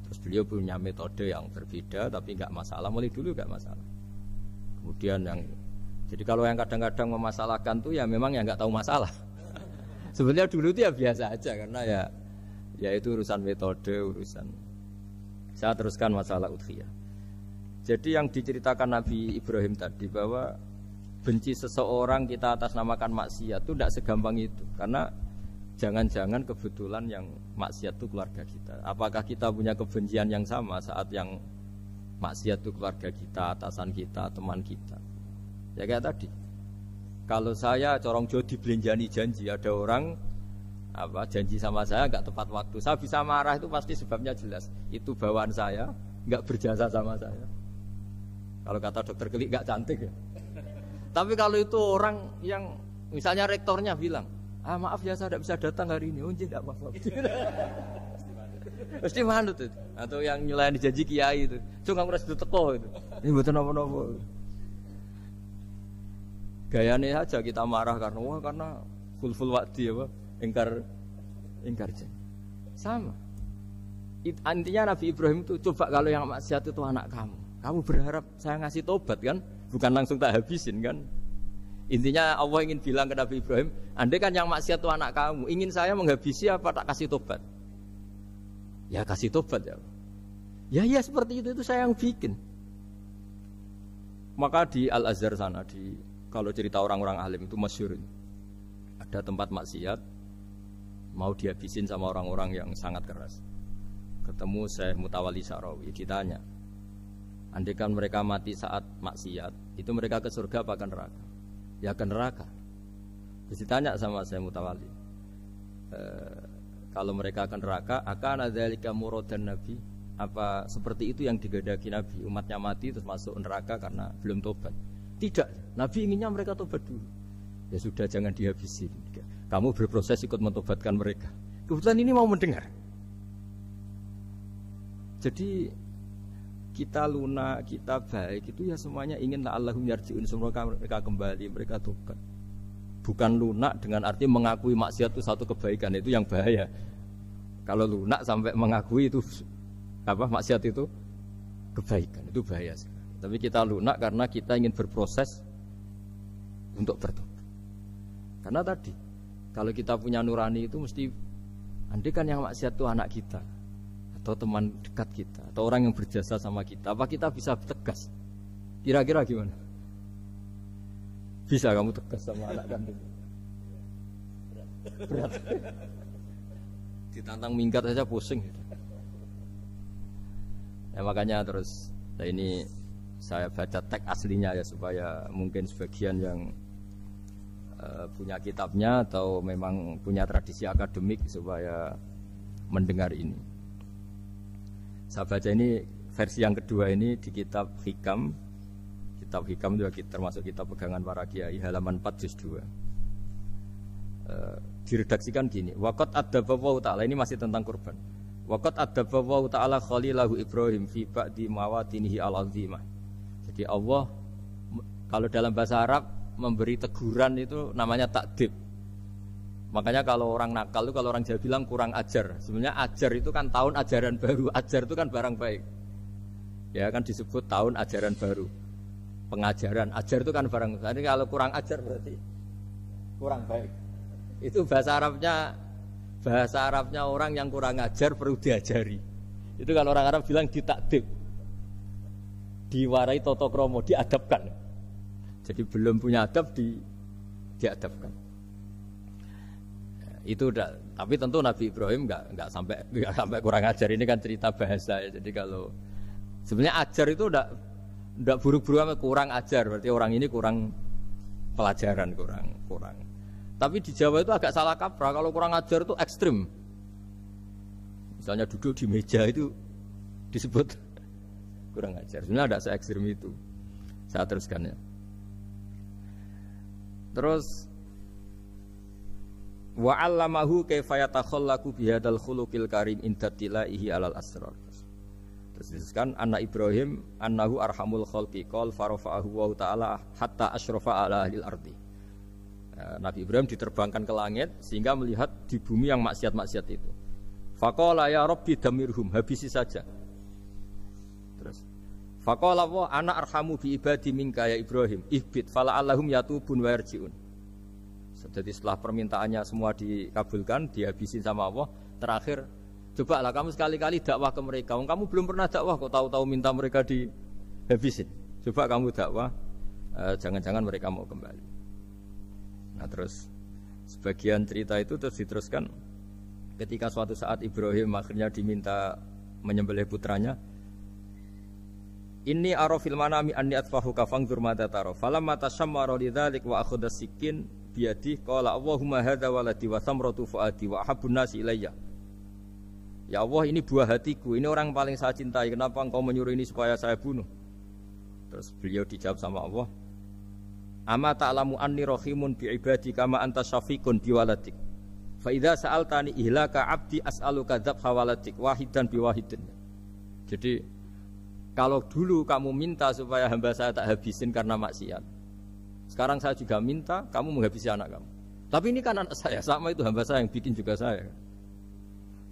Terus beliau punya metode yang berbeda, tapi nggak masalah, mulai dulu nggak masalah. Kemudian jadi kalau yang kadang-kadang memasalahkan tuh ya memang yang nggak tahu masalah. Sebenarnya dulu itu ya biasa aja, karena ya itu urusan metode, urusan. Saya teruskan masalah udhiyah. Jadi yang diceritakan Nabi Ibrahim tadi bahwa benci seseorang kita atasnamakan maksiat itu tidak segampang itu. Karena jangan-jangan kebetulan yang maksiat itu keluarga kita. Apakah kita punya kebencian yang sama saat yang maksiat itu keluarga kita, atasan kita, teman kita? Ya kayak tadi. Kalau saya corong jodi belenjani janji, ada orang janji sama saya nggak tepat waktu, saya bisa marah, itu pasti sebabnya jelas. Itu bawaan saya nggak berjasa sama saya. Kalau kata dokter Kelik nggak cantik ya. Tapi kalau itu orang yang misalnya rektornya bilang, maaf ya saya tidak bisa datang hari ini, tidak apa-apa. Pasti manut itu. Atau yang nyulayani janji kiai itu, cuma ngurus itu teko itu. Ini betul apa-apa. Gayanya aja kita marah karena full waktu ya, ingkar janji. Sama. Intinya Nabi Ibrahim itu coba kalau yang maksiat itu anak kamu berharap saya ngasih tobat kan, bukan langsung tak habisin kan. Intinya Allah ingin bilang ke Nabi Ibrahim, andai kan yang maksiat itu anak kamu, ingin saya menghabisi apa tak kasih tobat? Ya kasih tobat ya. Ya seperti itu saya yang bikin. Maka di Al Azhar sana kalau cerita orang-orang alim itu masyhur. Ada tempat maksiat mau dihabisin sama orang-orang yang sangat keras. Ketemu Syekh Mutawalli Sya'rawi, ditanya, andai kan mereka mati saat maksiat, itu mereka ke surga apa ke neraka? Ya ke neraka. Terus ditanya sama Syekh Mutawalli, kalau mereka ke neraka, akan adzalika muradan Nabi? Apa seperti itu yang digedaki Nabi, umatnya mati terus masuk neraka karena belum tobat? Tidak, Nabi inginnya mereka tobat dulu. Ya sudah, jangan dihabisin. Kamu berproses ikut mentobatkan mereka. Kebetulan ini mau mendengar. Jadi kita lunak, kita baik itu ya semuanya ingin la'allahum yarji'un, semoga mereka kembali, mereka tobat. Bukan lunak dengan arti mengakui maksiat itu satu kebaikan, itu yang bahaya. Kalau lunak sampai mengakui itu maksiat itu kebaikan, itu bahaya sekali. Tapi kita lunak karena kita ingin berproses untuk bertobat. Karena tadi kalau kita punya nurani itu mesti, andai kan yang maksiat itu anak kita atau teman dekat kita atau orang yang berjasa sama kita, apa kita bisa tegas? Kira-kira gimana? Bisa kamu tegas sama anak kandung? Berat. Ditantang minggat saja pusing. Ya makanya terus ini saya baca teks aslinya ya, supaya mungkin sebagian yang punya kitabnya atau memang punya tradisi akademik supaya mendengar ini. Saya baca ini versi yang kedua ini di kitab Hikam. Kitab Hikam juga termasuk kitab pegangan para kiai, halaman 4 juz 2. Diredaksikan gini, waqat adzaballahu ta'ala, ini masih tentang kurban. Waqat adzaballahu ta'ala khalilahu Ibrahim fi ba'di mawatinihi al-azimah. Jadi Allah kalau dalam bahasa Arab memberi teguran itu namanya takdib. Makanya kalau orang nakal itu, kalau orang Jawa bilang kurang ajar. Sebenarnya ajar itu kan tahun ajaran baru. Ajar itu kan barang baik. Ya kan disebut tahun ajaran baru. Pengajaran, ajar itu kan barang. Jadi kalau kurang ajar berarti kurang baik. Itu bahasa Arabnya orang yang kurang ajar perlu diajari. Itu kalau orang Arab bilang ditakdib. Diwarai toto kromo, diadabkan. Jadi belum punya adab diadabkan. Itu udah, tapi tentu Nabi Ibrahim nggak sampai kurang ajar. Ini kan cerita bahasa ya. Jadi kalau sebenarnya ajar itu udah buruk-buruk sama kurang ajar, berarti orang ini kurang pelajaran, kurang. Tapi di Jawa itu agak salah kaprah. Kalau kurang ajar itu ekstrim. Misalnya duduk di meja itu disebut kurang ajar. Sebenarnya ada se-ekstrim itu. Saya teruskan ya. Terus wa 'allamahu kaifa yatakhallaqu bihadzal khuluqil karim inda tilaihi alal asrar. Terus disebutkan anak Ibrahim annahu arhamul khalqi qol farafa'ahu wa ta'ala hatta asyrafa ala ahlil ardi. Nabi Ibrahim diterbangkan ke langit sehingga melihat di bumi yang maksiat-maksiat itu. Faqala ya rabbi damirhum, habisi saja. Terus faqala wa ana arhamu bi ibadi minka ya Ibrahim ihbit fala allahum yatubun wa yarjiun. Jadi setelah permintaannya semua dikabulkan, dihabisin sama Allah, terakhir cobalah kamu sekali-kali dakwah ke mereka. Kamu belum pernah dakwah kok tahu-tahu minta mereka habisin. Coba kamu dakwah, jangan-jangan mereka mau kembali. Nah terus sebagian cerita itu terus diteruskan ketika suatu saat Ibrahim akhirnya diminta menyembelih putranya. Inni arafil manami anni atfahu kafang durmata taro. Falamma tashammara lidzalik wa akhadha sikin biyadi qala Allahumma hadza waladi wa samratu fuadi wa habbun nasi ilayya. Ya Allah, ini buah hatiku, ini orang paling saya cintai. Kenapa engkau menyuruh ini supaya saya bunuh? Terus beliau dijawab sama Allah, Ama ta'lamu anni rahimun bi ibadi kama anta syafiqun bi waladik. Fa idza sa'altani ihlaka 'abdi as'aluka dzabha waladik wahidan bi wahidin. Jadi kalau dulu kamu minta supaya hamba saya tak habisin karena maksiat, sekarang saya juga minta kamu menghabisi anak kamu. Tapi ini kan anak saya, sama itu hamba saya yang bikin juga saya.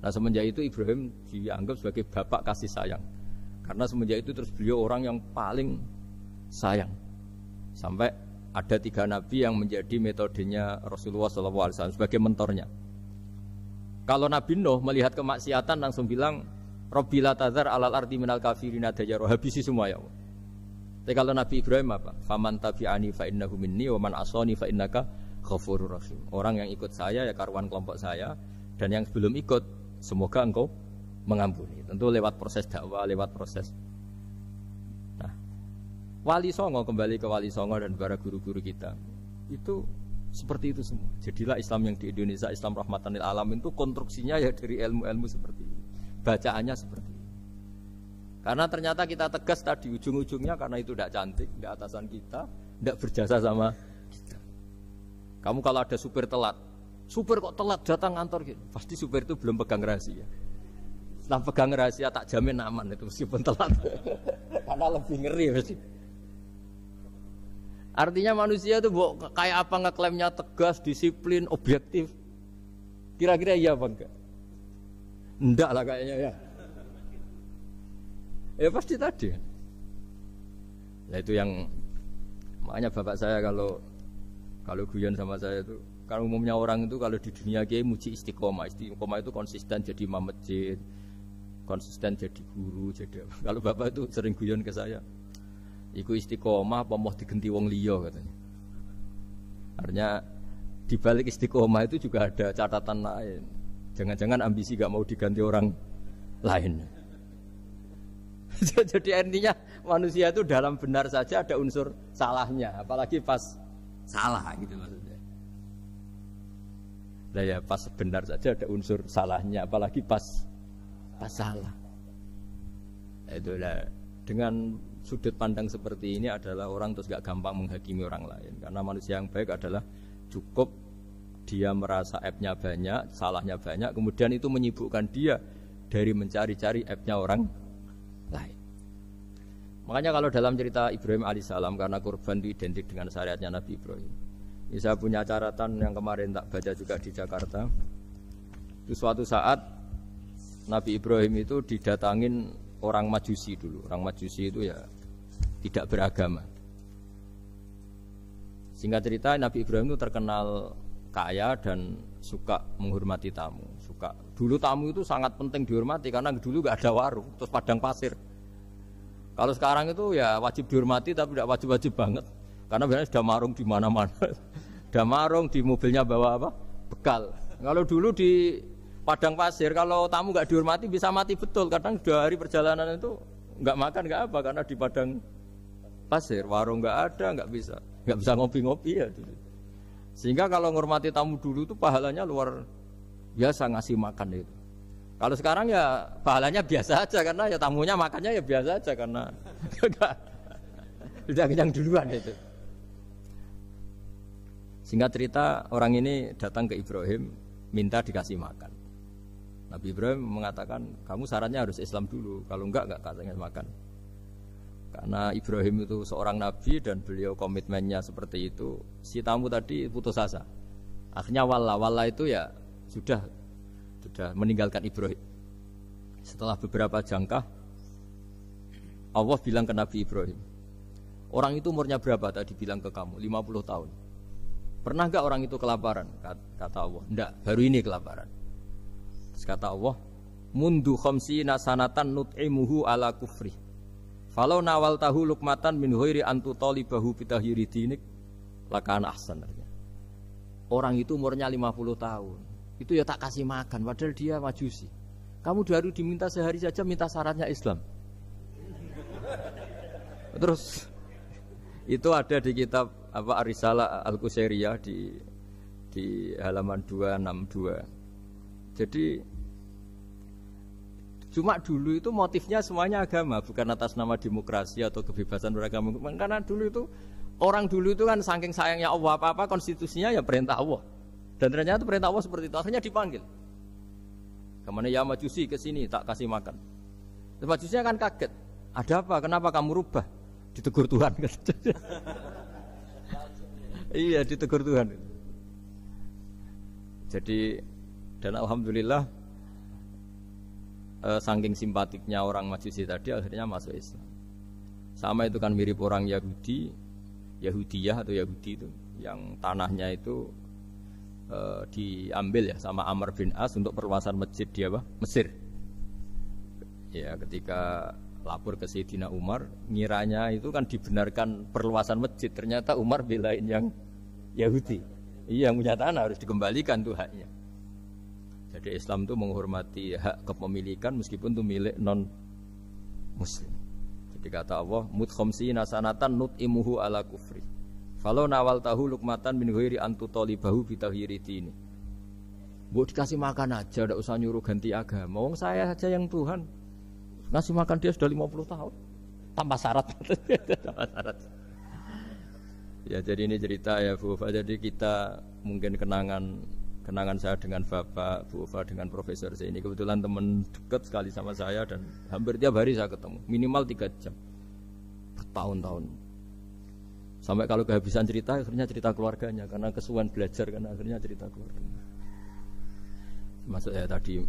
Nah semenjak itu Ibrahim dianggap sebagai bapak kasih sayang. Karena semenjak itu terus beliau orang yang paling sayang. Sampai ada 3 nabi yang menjadi metodenya Rasulullah SAW sebagai mentornya. Kalau Nabi Nuh melihat kemaksiatan langsung bilang, Rabbi la tadzar alal ardi minal kafirina dajjaro, habisi semua ya Allah. Tapi kalau Nabi Ibrahim apa? Faman tabi'ani fa innahu minni wa man asani fa innaka ghafurur rahim. Orang yang ikut saya ya karuan kelompok saya, dan yang sebelum ikut semoga engkau mengampuni. Tentu lewat proses dakwah, lewat proses. Nah, Wali Songo, kembali ke Wali Songo dan para guru-guru kita, itu seperti itu semua. Jadilah Islam yang di Indonesia, Islam rahmatan lil alamin, itu konstruksinya ya dari ilmu-ilmu seperti ini. Bacaannya seperti ini. Karena ternyata kita tegas tadi ujung-ujungnya karena itu tidak cantik, tidak atasan kita, tidak berjasa sama kita. Kamu kalau ada supir telat, supir kok telat datang kantor gitu, pasti supir itu belum pegang rahasia. Setelah pegang rahasia tak jamin aman itu meskipun telat. Karena lebih ngeri pasti. Artinya manusia itu kayak apa ngeklaimnya tegas, disiplin, objektif. Kira-kira iya apa enggak? Enggak lah kayaknya ya. Ya pasti tadi. Nah itu yang makanya bapak saya kalau guyon sama saya itu, kalau umumnya orang itu kalau di dunia kiai muji istiqomah. Istiqomah itu konsisten jadi imam masjid, konsisten jadi guru, jadi apa. Kalau bapak itu sering guyon ke saya, iku istiqomah apa mau digenti wong liya katanya. Artinya di balik istiqomah itu juga ada catatan lain. Jangan-jangan ambisi gak mau diganti orang lain. Jadi intinya manusia itu dalam benar saja ada unsur salahnya, apalagi pas salah gitu maksudnya. Nah ya pas benar saja ada unsur salahnya, apalagi pas salah. Itulah dengan sudut pandang seperti ini adalah orang terus gak gampang menghakimi orang lain. Karena manusia yang baik adalah cukup dia merasa aibnya banyak, salahnya banyak, kemudian itu menyibukkan dia dari mencari-cari aibnya orang lain. Makanya kalau dalam cerita Ibrahim alaihissalam, karena kurban itu identik dengan syariatnya Nabi Ibrahim. Ini saya punya catatan yang kemarin tak baca juga di Jakarta. Itu suatu saat Nabi Ibrahim itu didatangin orang Majusi dulu. Orang Majusi itu ya tidak beragama. Singkat cerita Nabi Ibrahim itu terkenal kaya dan suka menghormati tamu. Dulu tamu itu sangat penting dihormati karena dulu nggak ada warung, terus padang pasir. Kalau sekarang itu ya wajib dihormati tapi tidak wajib-wajib banget. Karena biasanya sudah marung di mana-mana. Sudah marung di mobilnya bawa apa? Bekal. Kalau dulu di padang pasir kalau tamu nggak dihormati bisa mati betul. Kadang 2 hari perjalanan itu nggak makan nggak apa karena di padang pasir warung nggak ada, nggak bisa ngopi-ngopi ya. Sehingga kalau menghormati tamu dulu itu pahalanya luar biasa ngasih makan itu. Kalau sekarang ya pahalanya biasa aja karena ya tamunya makannya ya biasa aja karena sudah kenyang duluan itu. Singkat cerita orang ini datang ke Ibrahim minta dikasih makan. Nabi Ibrahim mengatakan kamu syaratnya harus Islam dulu, kalau enggak katanya makan. Karena Ibrahim itu seorang nabi dan beliau komitmennya seperti itu, si tamu tadi putus asa. Akhirnya walla itu ya sudah meninggalkan Ibrahim. Setelah beberapa jangkah Allah bilang ke Nabi Ibrahim, orang itu umurnya berapa tadi bilang ke kamu? 50 tahun. Pernah enggak orang itu kelaparan? Kata Allah, enggak, baru ini kelaparan. Terus kata Allah, mundu khamsina sanatan nut'imuhu ala kufri Falau nawal tahu lukmatan min ghairi antu talibahu bitahiri dinik lakana ahsan. Orang itu umurnya 50 tahun. Itu ya tak kasih makan padahal dia majusi. Kamu baru diminta sehari saja minta syaratnya Islam. Terus itu ada di kitab apa Ar-Risalah Al-Qusairiyah di halaman 262. Jadi cuma dulu itu motifnya semuanya agama, bukan atas nama demokrasi atau kebebasan beragama. Karena dulu itu orang dulu itu kan saking sayangnya Allah apa-apa konstitusinya ya perintah Allah. Dan ternyata perintah Allah seperti itu. Akhirnya dipanggil. Kemana ya majusi ke sini tak kasih makan. Terus majusinya kan kaget. Ada apa? Kenapa kamu rubah? Ditegur Tuhan. Iya ditegur Tuhan. Jadi dan alhamdulillah saking simpatiknya orang majusi tadi akhirnya masuk Islam. Sama itu kan mirip orang Yahudiyah atau Yahudi itu yang tanahnya itu diambil ya sama Amr bin As untuk perluasan masjid di apa? Mesir. Ya ketika lapor ke Sayyidina Umar, ngiranya itu kan dibenarkan perluasan masjid, ternyata Umar belain yang Yahudi. Iya, yang punya tanah harus dikembalikan tuh haknya. Jadi Islam itu menghormati hak kepemilikan meskipun itu milik non muslim. Jadi kata Allah, mut khamsina sanatan nut'imuhu ala kufri. Falau nawal tahu lukmatan min ghairi antu talibahu bitahiri dini. Mbok dikasih makan aja, enggak usah nyuruh ganti agama. Wong saya saja yang Tuhan ngasih makan dia sudah 50 tahun. Tanpa syarat. Tanpa syarat. Ya jadi ini cerita ya Bu Ufa. Jadi kita mungkin kenangan saya dengan Bapak, Bu Ufa dengan Profesor saya ini kebetulan teman dekat sekali sama saya dan hampir tiap hari saya ketemu, minimal 3 jam bertahun-tahun. Sampai kalau kehabisan cerita, akhirnya cerita keluarganya karena kesuwan belajar karena akhirnya cerita keluarganya. Maksud saya tadi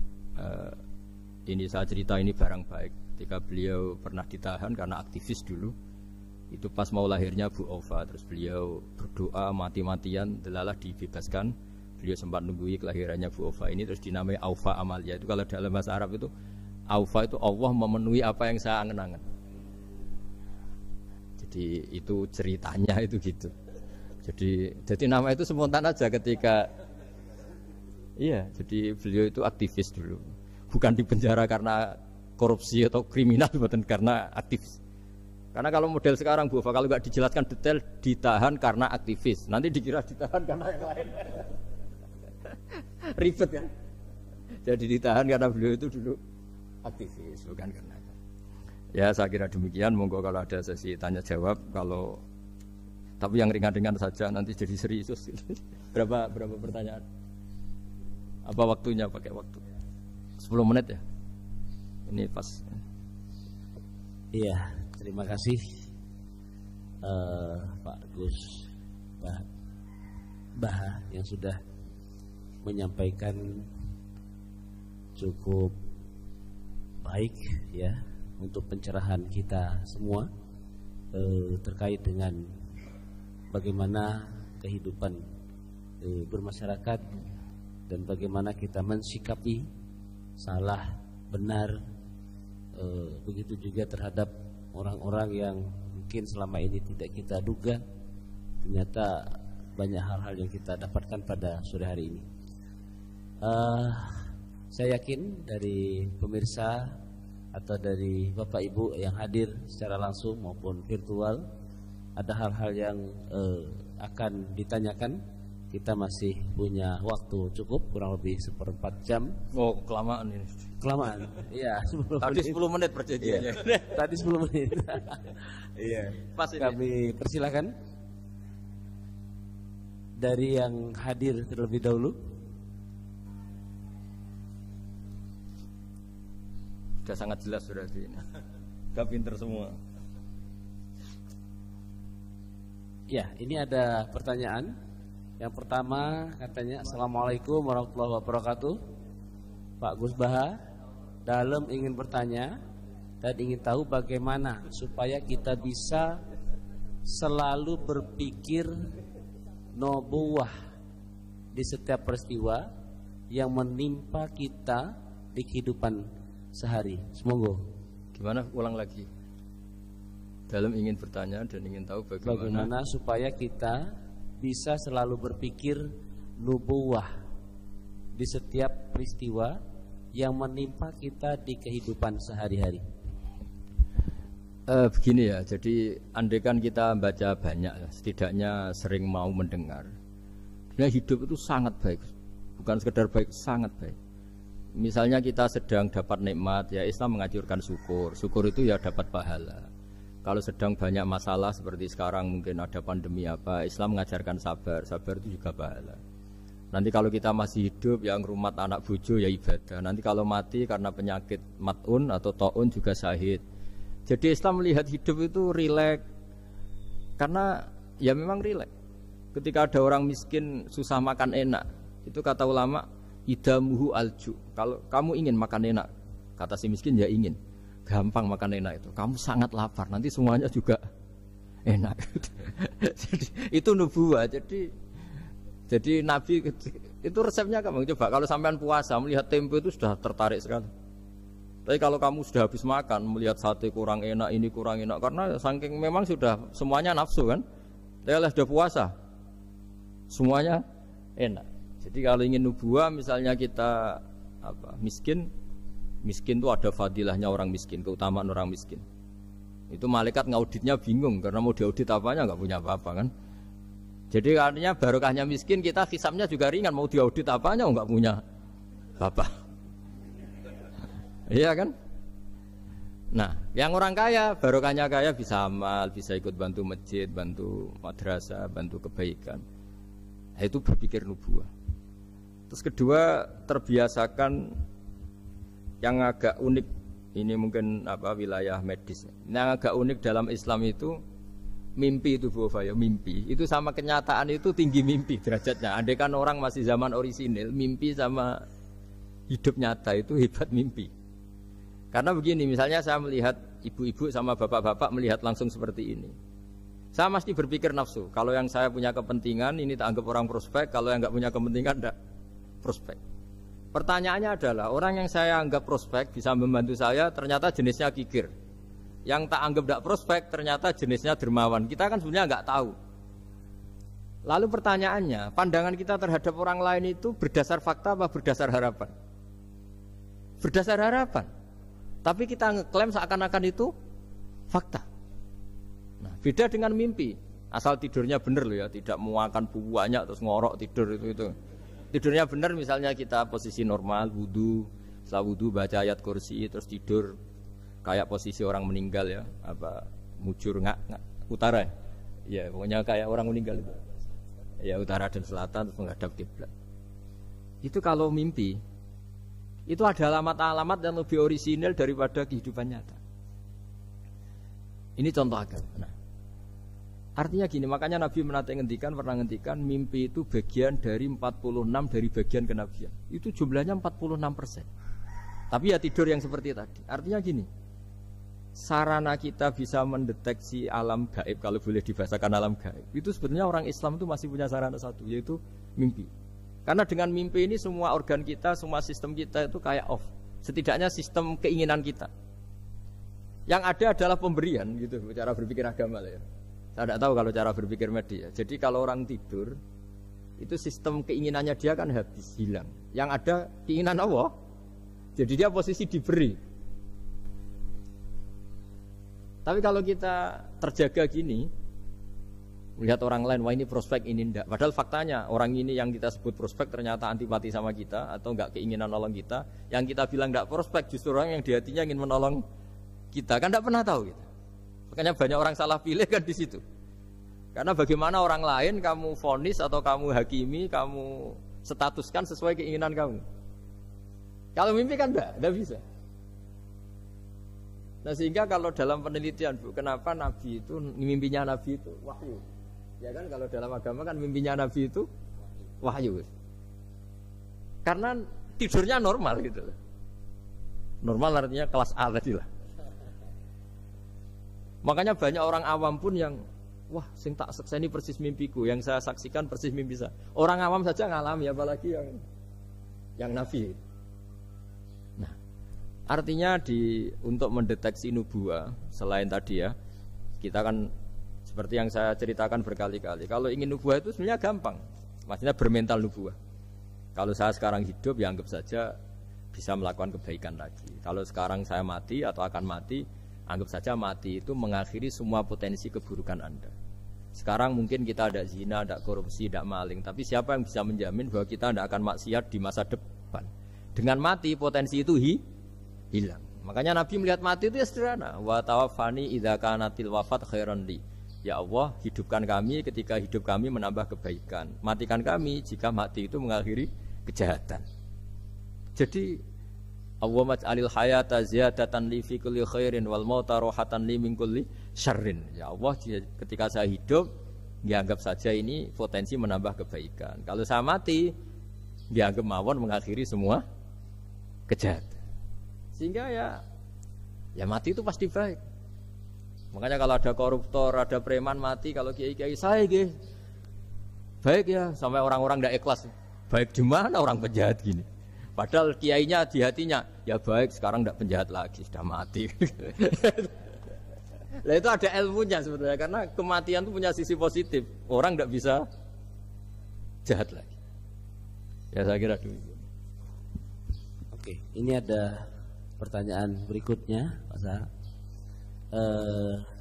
ini saya cerita ini barang baik. Ketika beliau pernah ditahan karena aktivis dulu, itu pas mau lahirnya Bu Ova, terus beliau berdoa mati-matian, delalah dibebaskan. Beliau sempat nunggui kelahirannya Bu Ova ini, terus dinamai Aufa Amalia. Itu kalau dalam bahasa Arab itu Aufa itu Allah memenuhi apa yang saya angen-angen. Jadi itu ceritanya itu gitu. Jadi nama itu spontan aja ketika iya, jadi beliau itu aktivis dulu. Bukan di penjara karena korupsi atau kriminal, bukan karena aktivis. Karena kalau model sekarang Bu Ova kalau nggak dijelaskan detail ditahan karena aktivis, nanti dikira ditahan karena yang lain. Ribet kan? Jadi ditahan karena beliau itu dulu aktivis, bukan karena. Ya saya kira demikian. Monggo kalau ada sesi tanya jawab, kalau tapi yang ringan-ringan saja nanti jadi serius. Berapa pertanyaan? Apa waktunya? Pakai waktu 10 menit ya. Ini pas. Iya, terima kasih Pak Gus Baha yang sudah menyampaikan cukup baik ya untuk pencerahan kita semua terkait dengan bagaimana kehidupan bermasyarakat dan bagaimana kita mensikapi salah benar, begitu juga terhadap orang-orang yang mungkin selama ini tidak kita duga, ternyata banyak hal-hal yang kita dapatkan pada sore hari ini. Saya yakin dari pemirsa atau dari Bapak Ibu yang hadir secara langsung maupun virtual ada hal-hal yang akan ditanyakan. Kita masih punya waktu cukup kurang lebih 1/4 jam. Oh kelamaan ini. Kelamaan, iya. Tadi 10 menit perjanjiannya. Iya. Tadi 10 menit. Iya. Pas ini. Kami persilakan dari yang hadir terlebih dahulu. Sudah sangat jelas sudah ini. Sudah pinter semua. Ya, ini ada pertanyaan. Yang pertama katanya, Assalamualaikum warahmatullahi wabarakatuh. Pak Gus Baha, dalam ingin bertanya dan ingin tahu bagaimana supaya kita bisa selalu berpikir nubuwah di setiap peristiwa yang menimpa kita di kehidupan sehari. Semoga. Gimana? Ulang lagi. dalam ingin bertanya dan ingin tahu bagaimana supaya kita bisa selalu berpikir nubuwah di setiap peristiwa yang menimpa kita di kehidupan sehari-hari. Begini ya, jadi andaikan kita baca banyak, setidaknya sering mau mendengar. Sebenarnya hidup itu sangat baik, bukan sekedar baik, sangat baik. Misalnya kita sedang dapat nikmat, ya Islam menganjurkan syukur. Syukur itu ya dapat pahala. Kalau sedang banyak masalah seperti sekarang mungkin ada pandemi apa, Islam mengajarkan sabar. Sabar itu juga pahala. Nanti kalau kita masih hidup yang rumat anak bojo ya ibadah. Nanti kalau mati karena penyakit mat'un atau ta'un juga syahid. Jadi Islam melihat hidup itu rileks. Karena ya memang rileks. Ketika ada orang miskin susah makan enak, itu kata ulama idamuhu alju. Kalau kamu ingin makan enak, kata si miskin ya ingin, gampang makan enak itu. Kamu sangat lapar, nanti semuanya juga enak. Jadi, itu nubuwah. Jadi Nabi itu resepnya kamu coba. Kalau sampean puasa melihat tempe itu sudah tertarik sekali. Tapi kalau kamu sudah habis makan melihat sate kurang enak, ini kurang enak, karena saking memang sudah semuanya nafsu kan. Tapi sudah puasa, semuanya enak. Jadi kalau ingin nubuah misalnya kita miskin itu ada fadilahnya orang miskin, keutamaan orang miskin. Itu malaikat ngauditnya bingung karena mau diaudit apanya nggak punya apa-apa kan. Jadi artinya barokahnya miskin kita hisabnya juga ringan, mau diaudit apanya nggak punya apa. Iya kan? Nah, yang orang kaya barokahnya kaya bisa amal, bisa ikut bantu masjid, bantu madrasah, bantu kebaikan. Nah, itu berpikir nubuah. Terus kedua, terbiasakan yang agak unik, ini mungkin wilayah medis. Yang agak unik dalam Islam itu mimpi itu Bu Fayo, mimpi. Itu sama kenyataan itu tinggi mimpi derajatnya. Andai kan orang masih zaman orisinil, mimpi sama hidup nyata itu hebat mimpi. Karena begini, misalnya saya melihat ibu-ibu sama bapak-bapak melihat langsung seperti ini. Saya mesti berpikir nafsu. Kalau yang saya punya kepentingan ini tak anggap orang prospek, kalau yang enggak punya kepentingan enggak prospek. Pertanyaannya adalah orang yang saya anggap prospek bisa membantu saya ternyata jenisnya kikir. Yang tak anggap enggak prospek ternyata jenisnya dermawan. Kita kan sebenarnya enggak tahu. Lalu pertanyaannya, pandangan kita terhadap orang lain itu berdasar fakta apa berdasar harapan? Berdasar harapan. Tapi kita ngeklaim seakan-akan itu fakta. Nah, beda dengan mimpi. Asal tidurnya benar loh ya, tidak muakan banyak terus ngorok tidur itu. Tidurnya benar misalnya kita posisi normal, wudu, setelah wudu baca ayat kursi terus tidur kayak posisi orang meninggal ya, mujur utara ya. Ya, pokoknya kayak orang meninggal itu. Ya, utara dan selatan terus menghadap kiblat. Itu kalau mimpi. Itu ada alamat-alamat yang lebih orisinal daripada kehidupan nyata. Ini contoh agama. Nah, artinya gini, makanya Nabi pernah ngendikan mimpi itu bagian dari 46 dari bagian kenabian. Itu jumlahnya 46%. Tapi ya tidur yang seperti tadi. Artinya gini, sarana kita bisa mendeteksi alam gaib, kalau boleh dibahasakan alam gaib, itu sebenarnya orang Islam itu masih punya sarana satu, yaitu mimpi. Karena dengan mimpi ini semua organ kita, semua sistem kita itu kayak off. Setidaknya sistem keinginan kita. Yang ada adalah pemberian gitu, cara berpikir agama lah ya. Saya tidak tahu kalau cara berpikir media. Jadi kalau orang tidur, itu sistem keinginannya dia kan habis, hilang. Yang ada keinginan Allah. Jadi dia posisi diberi. Tapi kalau kita terjaga gini, melihat orang lain, wah ini prospek, ini enggak. Padahal faktanya orang ini yang kita sebut prospek ternyata antipati sama kita atau enggak keinginan nolong kita. Yang kita bilang enggak prospek justru orang yang di hatinya ingin menolong kita. Kan enggak pernah tahu gitu. Makanya banyak orang salah pilih kan di situ. Karena bagaimana orang lain kamu vonis atau kamu hakimi, kamu statuskan sesuai keinginan kamu. Kalau mimpi kan enggak bisa. Nah sehingga kalau dalam penelitian Bu, kenapa Nabi itu, mimpinya Nabi itu wahyu. Ya kan kalau dalam agama kan mimpinya Nabi itu wahyu. Karena tidurnya normal gitu. Normal artinya kelas A tadi lah. Makanya banyak orang awam pun yang wah sing tak sekseni persis mimpiku, yang saya saksikan persis mimpi saya. Orang awam saja ngalami apalagi yang Nabi. Nah, artinya untuk mendeteksi nubuah selain tadi ya, Kita kan seperti yang saya ceritakan berkali-kali. Kalau ingin nubuah itu sebenarnya gampang. Maksudnya bermental nubuah. Kalau saya sekarang hidup, ya anggap saja bisa melakukan kebaikan lagi. Kalau sekarang saya mati atau akan mati, anggap saja mati itu mengakhiri semua potensi keburukan Anda. Sekarang mungkin kita ada zina, ada korupsi, ada maling. Tapi siapa yang bisa menjamin bahwa kita tidak akan maksiat di masa depan? Dengan mati, potensi itu hilang. Makanya Nabi melihat mati itu ya sederhana. Wa tawaffani idza kanatil wafat khairan li. Ya Allah, hidupkan kami ketika hidup kami menambah kebaikan. Matikan kami jika mati itu mengakhiri kejahatan. Jadi Allah maj'alil hayata ziyadatan li fi kulli khairin wal mauta rohatan li min kulli syarrin. Ya Allah, ketika saya hidup, dianggap saja ini potensi menambah kebaikan. Kalau saya mati, dianggap mawon mengakhiri semua kejahatan. Sehingga ya mati itu pasti baik. Makanya kalau ada koruptor, ada preman mati, kalau kiai-kiai saya baik ya, sampai orang-orang tidak ikhlas. Baik di mana orang penjahat gini? Padahal kiainya di hatinya, ya baik sekarang tidak penjahat lagi, sudah mati. Nah itu ada ilmunya sebetulnya, karena kematian itu punya sisi positif. Orang tidak bisa jahat lagi. Ya saya kira demikian. Oke, ini ada pertanyaan berikutnya, Pak Sa.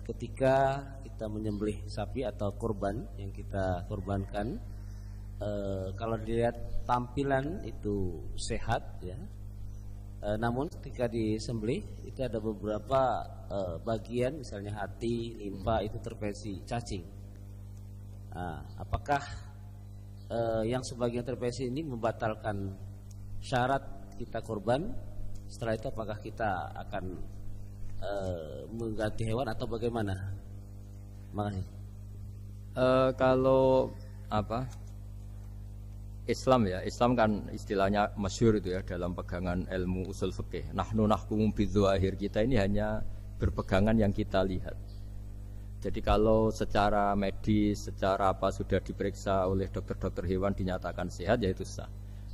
Ketika kita menyembelih sapi atau kurban yang kita kurbankan, kalau dilihat tampilan itu sehat ya, namun ketika disembelih itu ada beberapa bagian, misalnya hati, limpa itu terpesi cacing. Apakah yang sebagian terpesi ini membatalkan syarat kita kurban? Setelah itu apakah kita akan mengganti hewan atau bagaimana? Makasih. Kalau Islam ya, Islam kan istilahnya masyhur itu ya dalam pegangan ilmu usul fikih. Nahnu nahkumu bidzahir, kita ini hanya berpegangan yang kita lihat. Jadi kalau secara medis, secara apa sudah diperiksa oleh dokter-dokter hewan dinyatakan sehat, ya itu sah.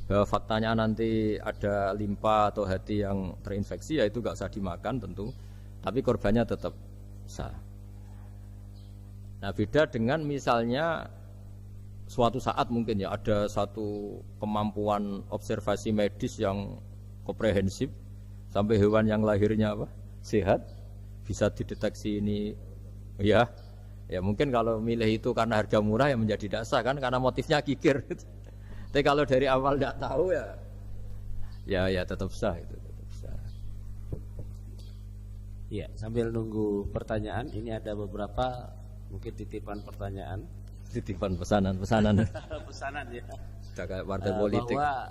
Bahwa faktanya nanti ada limpa atau hati yang terinfeksi, ya itu nggak usah dimakan tentu, tapi korbannya tetap sah. Nah beda dengan misalnya suatu saat mungkin ya ada satu kemampuan observasi medis yang komprehensif sampai hewan yang lahirnya sehat bisa dideteksi ini ya mungkin kalau milih itu karena harga murah ya menjadi dasar kan, karena motifnya kikir. Tapi kalau dari awal tidak tahu ya tetap sah itu. Ya, sambil nunggu pertanyaan, ini ada beberapa mungkin titipan pertanyaan. Titipan pesanan. Pesanan ya. Sudah kayak partai politik. Bahwa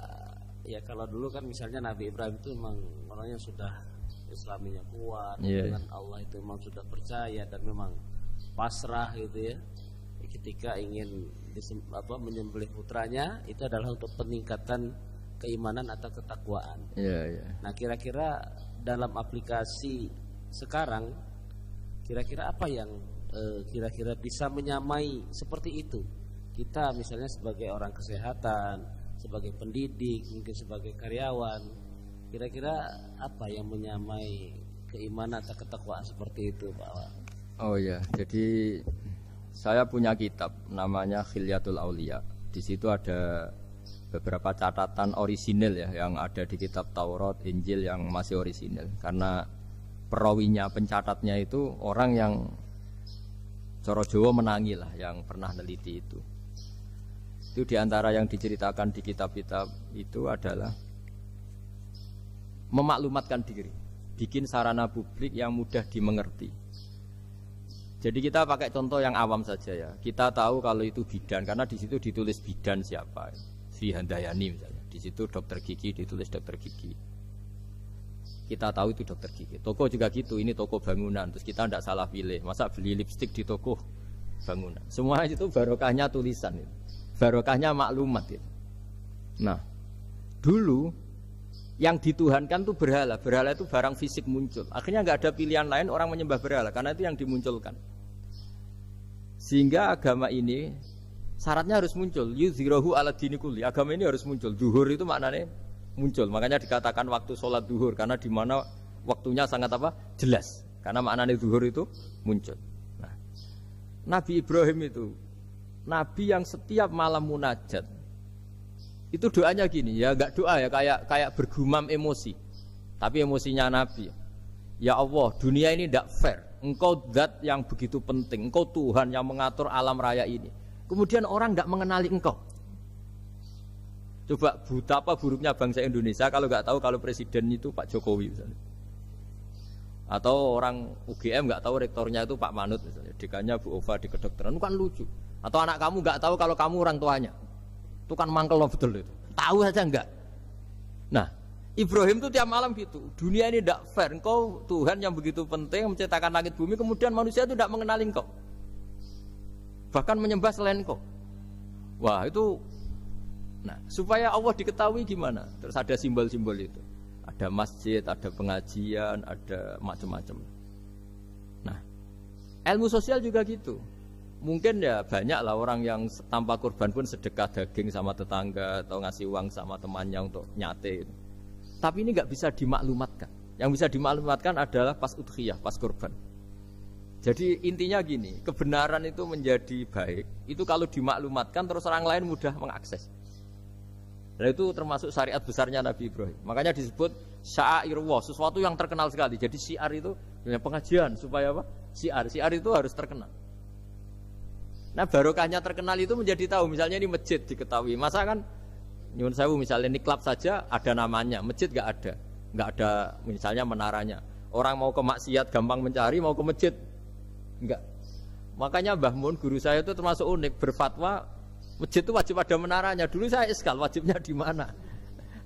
ya kalau dulu kan misalnya Nabi Ibrahim itu memang orangnya sudah Islaminya kuat, dengan Allah itu memang sudah percaya dan memang pasrah gitu ya. Ketika ingin menyembelih putranya itu adalah untuk peningkatan keimanan atau ketakwaan. Nah kira-kira dalam aplikasi sekarang kira-kira apa yang kira-kira bisa menyamai seperti itu? Kita misalnya sebagai orang kesehatan, sebagai pendidik, mungkin sebagai karyawan, kira-kira apa yang menyamai keimanan atau ketakwaan seperti itu, Pak? Oh ya, jadi saya punya kitab namanya Khilyatul Auliya. Di situ ada beberapa catatan orisinil ya yang ada di kitab Taurat, Injil yang masih orisinil. Karena perawinya, pencatatnya itu orang yang Coro Jawa menangi lah, yang pernah neliti itu. Itu diantara yang diceritakan di kitab-kitab itu adalah memaklumatkan diri, bikin sarana publik yang mudah dimengerti. Jadi kita pakai contoh yang awam saja ya. Kita tahu kalau itu bidan karena di situ ditulis bidan siapa, Sri Handayani misalnya. Di situ dokter gigi ditulis dokter gigi. Kita tahu itu dokter gigi. Toko juga gitu, ini toko bangunan. Terus kita tidak salah pilih. Masa beli lipstik di toko bangunan? Semua itu barokahnya tulisan itu. Barokahnya maklumat itu. Nah, dulu yang dituhankan itu berhala. Berhala itu barang fisik muncul. Akhirnya nggak ada pilihan lain orang menyembah berhala karena itu yang dimunculkan. Sehingga agama ini syaratnya harus muncul. Yuzhirahu ala dini kulli. Agama ini harus muncul. Zuhur itu maknanya muncul. Makanya dikatakan waktu sholat zuhur karena di mana waktunya sangat jelas. Karena maknanya zuhur itu muncul. Nah, Nabi Ibrahim itu nabi yang setiap malam munajat. Itu doanya gini, ya enggak doa ya, kayak bergumam emosi. Tapi emosinya Nabi. Ya Allah, dunia ini tidak fair. Engkau zat yang begitu penting, engkau Tuhan yang mengatur alam raya ini. Kemudian orang enggak mengenali engkau. Coba betapa buruknya bangsa Indonesia kalau enggak tahu kalau presiden itu Pak Jokowi misalnya. Atau orang UGM enggak tahu rektornya itu Pak Manut misalnya, dekannya Bu Ova di kedokteran, itu kan lucu. Atau anak kamu enggak tahu kalau kamu orang tuanya. Itu kan mangkel loh betul itu. Tahu saja enggak. Nah, Ibrahim itu tiap malam gitu. Dunia ini tidak fair. Engkau Tuhan yang begitu penting menciptakan langit bumi, kemudian manusia itu tidak mengenali engkau. Bahkan menyembah selain engkau. Wah, itu nah, supaya Allah diketahui gimana? Terus ada simbol-simbol itu. Ada masjid, ada pengajian, ada macam-macam. Nah, ilmu sosial juga gitu. Mungkin ya banyak lah orang yang tanpa kurban pun sedekah daging sama tetangga atau ngasih uang sama temannya untuk nyate. Tapi ini nggak bisa dimaklumatkan. Yang bisa dimaklumatkan adalah pas udhiyah, pas kurban. Jadi intinya gini, kebenaran itu menjadi baik. Itu kalau dimaklumatkan terus orang lain mudah mengakses. Dan itu termasuk syariat besarnya Nabi Ibrahim. Makanya disebut sya'irullah, sesuatu yang terkenal sekali. Jadi syiar itu pengajian supaya apa? Syiar itu harus terkenal. Nah barokahnya terkenal itu menjadi tahu. Misalnya ini masjid diketahui. Masa kan nyuwun sewu misalnya ini klub saja ada namanya, masjid nggak ada misalnya menaranya. Orang mau ke maksiat gampang mencari, mau ke masjid enggak. Makanya Mbah Mun guru saya itu termasuk unik, berfatwa masjid itu wajib ada menaranya. Dulu saya iskal wajibnya di mana.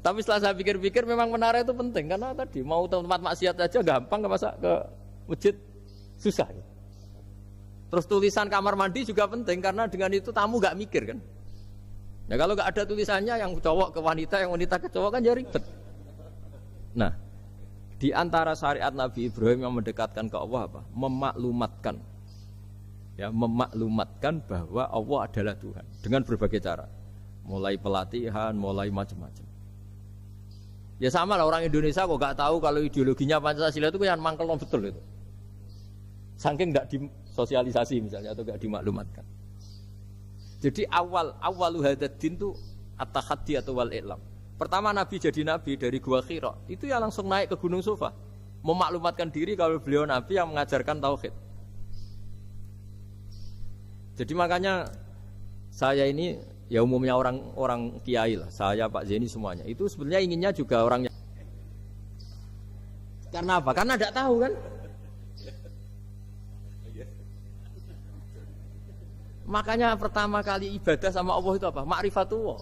Tapi setelah saya pikir-pikir memang menara itu penting karena tadi mau tempat maksiat aja gampang, masa ke masjid susah. Terus tulisan kamar mandi juga penting karena dengan itu tamu gak mikir kan. Nah kalau gak ada tulisannya yang cowok ke wanita, yang wanita ke cowok kan ya ribet. Nah di antara syariat Nabi Ibrahim yang mendekatkan ke Allah apa? Memaklumatkan. Ya, memaklumatkan bahwa Allah adalah Tuhan dengan berbagai cara. Mulai pelatihan, mulai macam-macam. Ya sama lah orang Indonesia kok gak tahu kalau ideologinya Pancasila itu kan mangkel betul itu. Saking gak disosialisasi misalnya atau gak dimaklumatkan. Jadi awalu hadaddin itu at-tahaddi atau wal i'lam. Pertama Nabi jadi Nabi dari Gua Hira, itu ya langsung naik ke Gunung Sofa, memaklumatkan diri kalau beliau Nabi yang mengajarkan tauhid. Jadi makanya saya ini ya umumnya orang kiai lah, saya Pak Zeni semuanya itu sebenarnya inginnya juga orangnya. Karena apa? Karena tidak tahu kan. Makanya pertama kali ibadah sama Allah itu apa? Ma'rifatullah.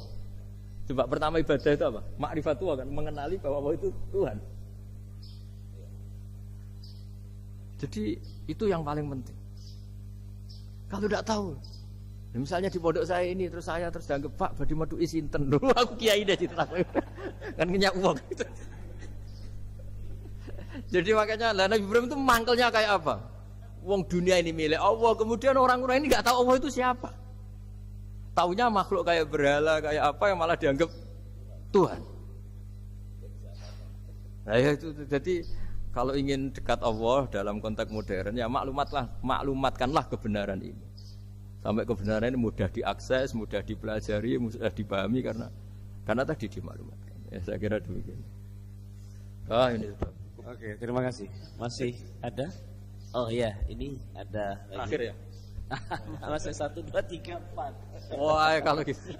Coba pertama ibadah itu apa? Ma'rifatullah kan, mengenali bahwa Allah itu Tuhan. Jadi itu yang paling penting. Kalau tidak tahu, misalnya di pondok saya ini terus dianggap Pak badi madu isinten dulu aku kiai deh cerita kan ngenyak uang. Jadi makanya Nabi Ibrahim itu mangkelnya kayak apa? Wong dunia ini milik Allah, kemudian orang-orang ini nggak tahu Allah itu siapa. Taunya makhluk kayak berhala, kayak apa yang malah dianggap Tuhan. Nah ya itu jadi kalau ingin dekat Allah dalam konteks modern ya maklumatkanlah kebenaran ini. Sampai kebenaran ini mudah diakses, mudah dipelajari, mudah dipahami karena tadi dimaklumatkan. Ya saya kira demikian. Ini sudah. Oke, terima kasih. Masih ada? Oh iya, ini ada terakhir ya. Masih 1, 2, 3, 4. Wah, kalau gitu.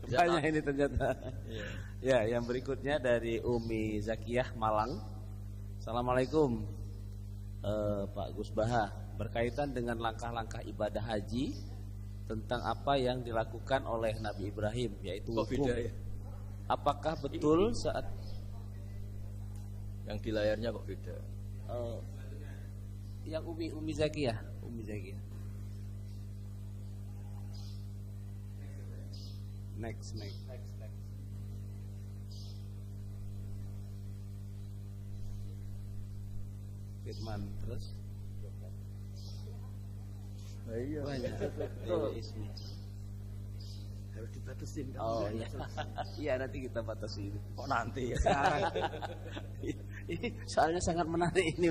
Banyak ini ternyata. Ya, yang berikutnya dari Umi Zakiyah Malang. Assalamualaikum Pak Gus Baha. Berkaitan dengan langkah-langkah ibadah haji, tentang apa yang dilakukan oleh Nabi Ibrahim, yaitu wukuf. Ya? Apakah betul saat yang di layarnya kok beda? Yang Umi Zakiyah. Next. Firman terus. Iya. Harus dibatasin kan? Oh iya. Iya nanti kita batasi. Kok nanti ya? Ini soalnya sangat menarik ini.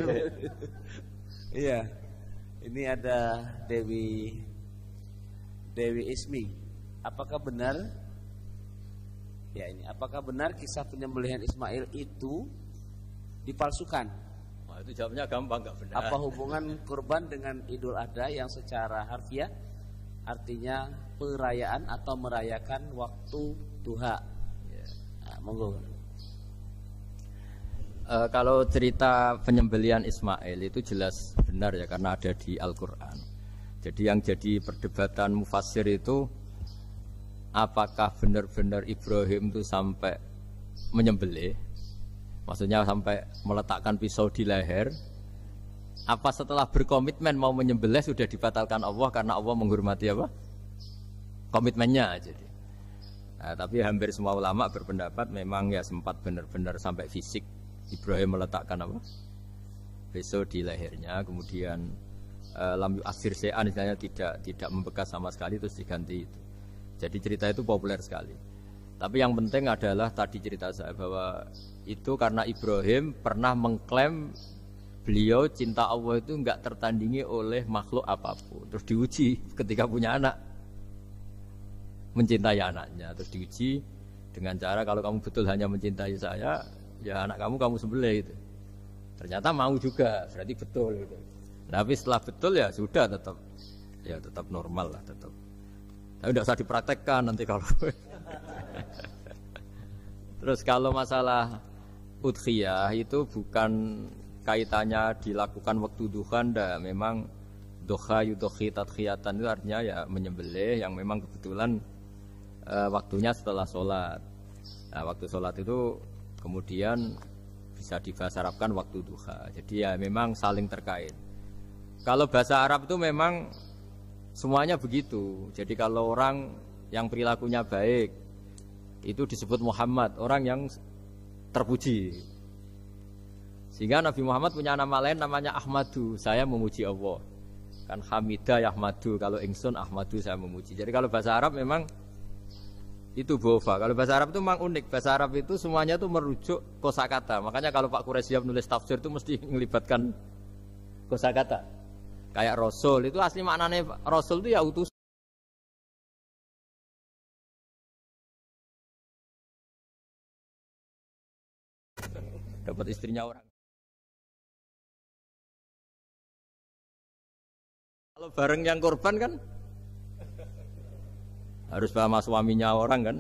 Iya. Ini ada Dewi Ismi. Apakah benar? Ya ini, apakah benar kisah penyembelihan Ismail itu dipalsukan? Wah, itu jawabnya gampang, nggak benar. Apa hubungan kurban dengan Idul Adha yang secara harfiah artinya perayaan atau merayakan waktu duha? Ya. Nah, monggo. Kalau cerita penyembelihan Ismail itu jelas benar ya, karena ada di Al-Quran. Jadi yang jadi perdebatan mufassir itu apakah benar-benar Ibrahim itu sampai menyembelih, maksudnya sampai meletakkan pisau di leher, apa setelah berkomitmen mau menyembelih sudah dibatalkan Allah karena Allah menghormati apa? Komitmennya. Jadi nah, tapi hampir semua ulama berpendapat memang ya sempat benar-benar sampai fisik Ibrahim meletakkan apa? Pisau di lehernya, kemudian lam yu'assir syai'an, misalnya tidak membekas sama sekali, terus diganti itu. Jadi cerita itu populer sekali. Tapi yang penting adalah tadi cerita saya bahwa itu karena Ibrahim pernah mengklaim beliau cinta Allah itu enggak tertandingi oleh makhluk apapun. Terus diuji ketika punya anak, mencintai anaknya, terus diuji dengan cara kalau kamu betul hanya mencintai saya, ya anak kamu sembelih gitu. Ternyata mau juga, berarti betul gitu. Tapi setelah betul ya sudah tetap normal lah tetap. Tapi tidak usah dipraktekkan nanti kalau. Terus kalau masalah udhiyah itu bukan kaitannya dilakukan waktu duha, ndak. Memang duha yudhi tadkhiyatan itu artinya ya menyembelih yang memang kebetulan waktunya setelah sholat. Nah, waktu sholat itu kemudian bisa dibahasa Arabkan waktu duha. Jadi ya memang saling terkait. Kalau bahasa Arab itu memang semuanya begitu. Jadi kalau orang yang perilakunya baik itu disebut Muhammad, orang yang terpuji. Sehingga Nabi Muhammad punya nama lain namanya Ahmadu, saya memuji Allah. Kan Hamidah Yahmadu, kalau ingsun Ahmadu saya memuji. Jadi kalau bahasa Arab memang itu bofa. Kalau bahasa Arab itu memang unik. Bahasa Arab itu semuanya itu merujuk kosakata. Makanya kalau Pak Quraisyah menulis tafsir itu mesti melibatkan kosakata. Kayak Rasul itu asli maknanya Rasul itu ya utus. Dapat istrinya orang. Kalau bareng yang korban kan harus sama suaminya orang kan.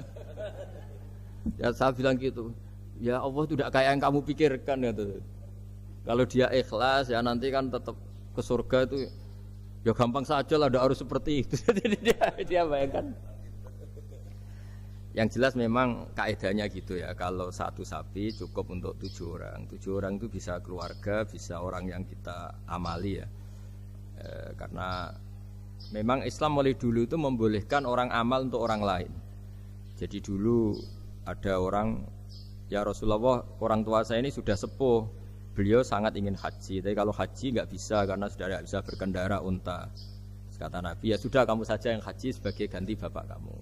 Ya saya bilang gitu. Ya Allah itu tidak kayak yang kamu pikirkan gitu. Kalau dia ikhlas ya nanti kan tetap ke surga itu ya gampang saja lah, tidak harus seperti itu. Jadi dia bayangkan. Yang jelas memang kaidahnya gitu ya. Kalau satu sapi cukup untuk 7 orang. 7 orang itu bisa keluarga, bisa orang yang kita amali ya. Karena memang Islam mulai dulu itu membolehkan orang amal untuk orang lain. Jadi dulu ada orang, ya Rasulullah, orang tua saya ini sudah sepuh. Beliau sangat ingin haji, tapi kalau haji nggak bisa karena sudah tidak bisa berkendara unta. Kata Nabi, ya sudah kamu saja yang haji sebagai ganti bapak kamu.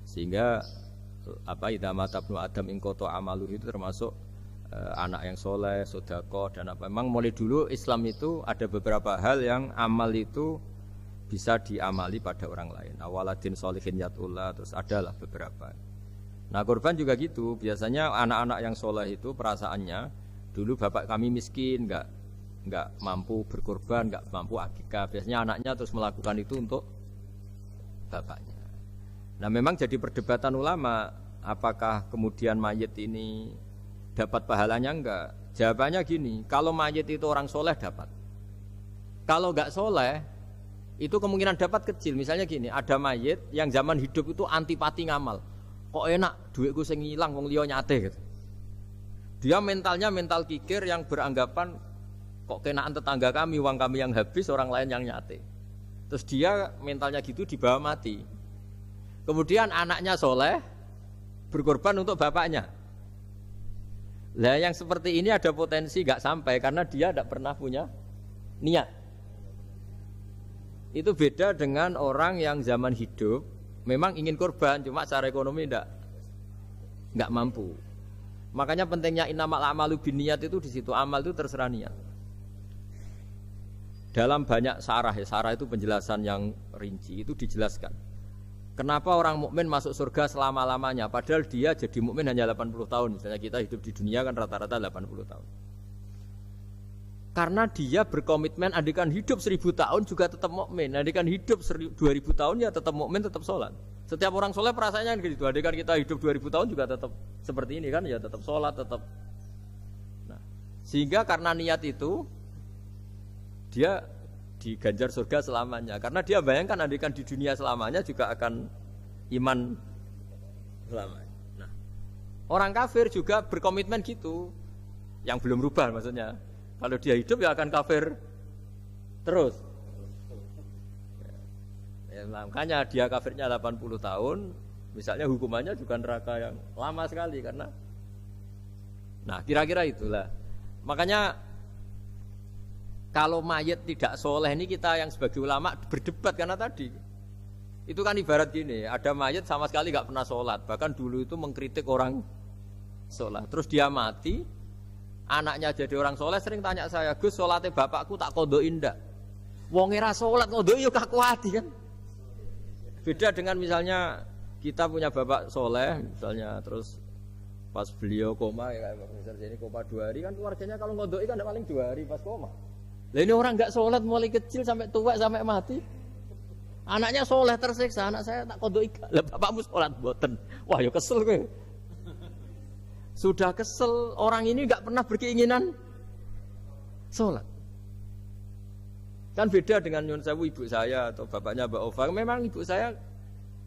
Sehingga idza mata ibnu Adam in qata amaluhu itu termasuk anak yang soleh, sedekah dan apa. Memang mulai dulu Islam itu ada beberapa hal yang amal itu bisa diamali pada orang lain. Awaladin sholihin yatullah, terus adalah beberapa. Nah korban juga gitu. Biasanya anak-anak yang soleh itu perasaannya dulu bapak kami miskin, nggak mampu berkorban, nggak mampu akikah. Biasanya anaknya terus melakukan itu untuk bapaknya. Nah memang jadi perdebatan ulama, apakah kemudian mayit ini dapat pahalanya enggak? Jawabannya gini, kalau mayit itu orang soleh dapat. Kalau nggak soleh, itu kemungkinan dapat kecil. Misalnya gini, ada mayit yang zaman hidup itu antipati ngamal. Kok enak, duitku sing ngilang, wong liya nyate gitu. Dia mentalnya mental kikir yang beranggapan kok kenaan tetangga kami, uang kami yang habis, orang lain yang nyate. Terus dia mentalnya gitu dibawa mati. Kemudian anaknya soleh berkorban untuk bapaknya. Lah yang seperti ini ada potensi gak sampai karena dia tidak pernah punya niat. Itu beda dengan orang yang zaman hidup memang ingin korban, cuma secara ekonomi enggak mampu. Makanya pentingnya innamal a'malu binniyat itu di situ. Amal itu terserah niat. dalam banyak sarah ya, sarah itu penjelasan yang rinci itu dijelaskan. Kenapa orang mukmin masuk surga selama-lamanya padahal dia jadi mukmin hanya 80 tahun. Misalnya kita hidup di dunia kan rata-rata 80 tahun. Karena dia berkomitmen andikan hidup 1000 tahun juga tetap mukmin, andikan hidup 2000 tahun ya tetap mukmin, tetap sholat. Setiap orang soleh perasaannya gitu. Andikan kita hidup 2000 tahun juga tetap seperti ini kan, ya tetap sholat, tetap. Nah, sehingga karena niat itu dia diganjar surga selamanya. Karena dia bayangkan andikan di dunia selamanya juga akan iman selamanya. Nah, orang kafir juga berkomitmen gitu, yang belum rubah maksudnya. Kalau dia hidup ya akan kafir terus. Ya, makanya dia kafirnya 80 tahun, misalnya hukumannya juga neraka yang lama sekali karena. Nah, kira-kira itulah. Makanya kalau mayat tidak soleh ini kita yang sebagai ulama berdebat karena tadi. Itu kan ibarat gini, ada mayat sama sekali nggak pernah sholat, bahkan dulu itu mengkritik orang sholat. Terus dia mati, anaknya jadi orang soleh sering tanya saya, Gus sholatnya bapakku tak kodoin ndak? Wong era sholat kodoin yuk kaku hati kan? Beda dengan misalnya kita punya bapak soleh, misalnya terus pas beliau koma ya kayak misalnya ini koma 2 hari kan keluarganya kalau ngodoi kan paling 2 hari pas koma. Lah ini orang nggak sholat mulai kecil sampai tua sampai mati. Anaknya soleh tersiksa, anak saya tak kodoi. Lah bapakmu sholat boten. Wah ya kesel gue. Sudah kesel, orang ini nggak pernah berkeinginan sholat. Kan beda dengan Nyun Sewu ibu saya atau bapaknya Mbak Ova. Memang ibu saya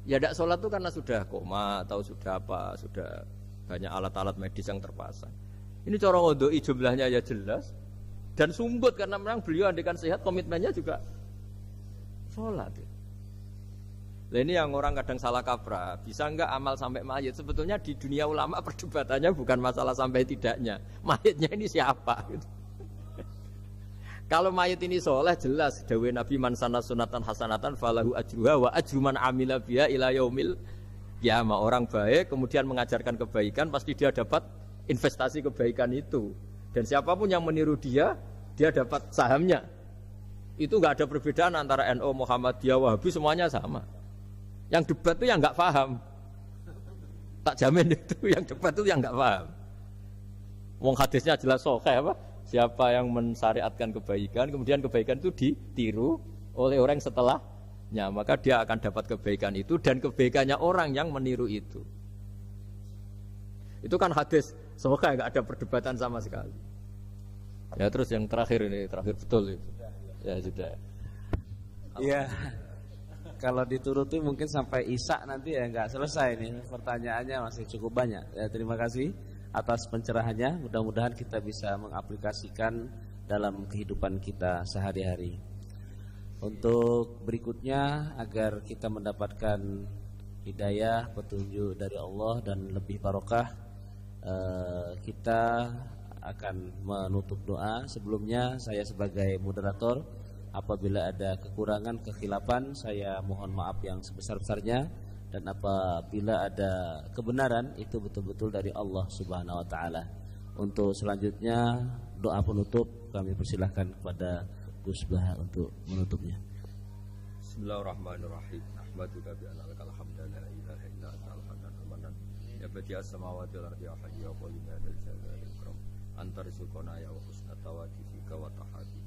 ya tidak sholat itu karena sudah koma atau sudah apa, sudah banyak alat-alat medis yang terpasang. Ini cara ngodoi jumlahnya ya jelas dan sumbut karena memang beliau andikan sehat komitmennya juga sholat. Nah ini yang orang kadang salah kaprah, bisa enggak amal sampai mayit? Sebetulnya di dunia ulama perdebatannya bukan masalah sampai tidaknya, mayitnya ini siapa? Gitu. Kalau mayit ini soleh jelas, dawe Nabi man sana sunatan hasanatan falahu ajruha wa ajru man amila biha ila yaumil qiyamah. Orang baik kemudian mengajarkan kebaikan pasti dia dapat investasi kebaikan itu. Dan siapapun yang meniru dia dapat sahamnya. Itu enggak ada perbedaan antara NU, Muhammadiyah, Wahabi semuanya sama. Yang debat itu yang nggak paham, tak jamin itu yang debat itu yang nggak paham. Wong hadisnya jelas sahih apa? Siapa yang mensyariatkan kebaikan, kemudian kebaikan itu ditiru oleh orang setelahnya, maka dia akan dapat kebaikan itu dan kebaikannya orang yang meniru itu. Itu kan hadis sahih, nggak ada perdebatan sama sekali. Ya terus yang terakhir ini terakhir betul itu. Ya sudah. Iya. Kalau dituruti mungkin sampai Isya nanti ya nggak selesai nih, pertanyaannya masih cukup banyak. Ya, terima kasih atas pencerahannya. Mudah-mudahan kita bisa mengaplikasikan dalam kehidupan kita sehari-hari. Untuk berikutnya agar kita mendapatkan hidayah, petunjuk dari Allah dan lebih barokah, kita akan menutup doa. Sebelumnya saya sebagai moderator, apabila ada kekurangan, kekhilapan, saya mohon maaf yang sebesar-besarnya. Dan apabila ada kebenaran, itu betul-betul dari Allah Subhanahu wa Ta'ala. Untuk selanjutnya doa penutup kami persilahkan kepada Gus Bah untuk menutupnya. Bismillahirrahmanirrahim. Ahmaduka bi anna lakal hamda la ilaha illa anta al-hanan al-manan. Ya badi'as samawati wal ardi ya hayyu ya qayyum ya dzal jalali wal ikram. Anta rizquna ya wa husna tawadifika wa tahati.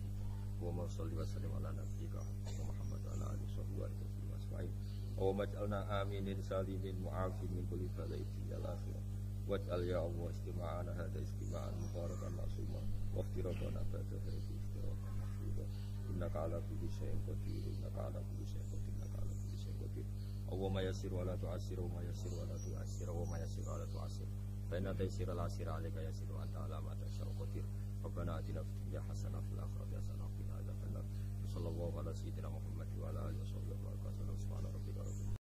Wa sholli wa sallim ala nabiyyika Muhammad wa ala alihi wa sahbihi. Wa maj'alna aminin salimin mu'afin min kulli bala'in ya akhir. Waj'al ya Allah istima'ana hadha istima'an mubarakan ma'suma wa iftiraqana ba'da hadhihi iftiraqan mahfuza. Innaka ala kulli syai'in qadir, innaka ala kulli syai'in qadir, innaka ala kulli syai'in qadir. Allahumma yassir wa la tu'assir wa ma yassir wa la tu'assir wa ma yassir wa la tu'assir. Fa inna taysira al-asira 'alaika yassir wa anta ala ma tasha'u qadir. Rabbana atina fid dunya hasanah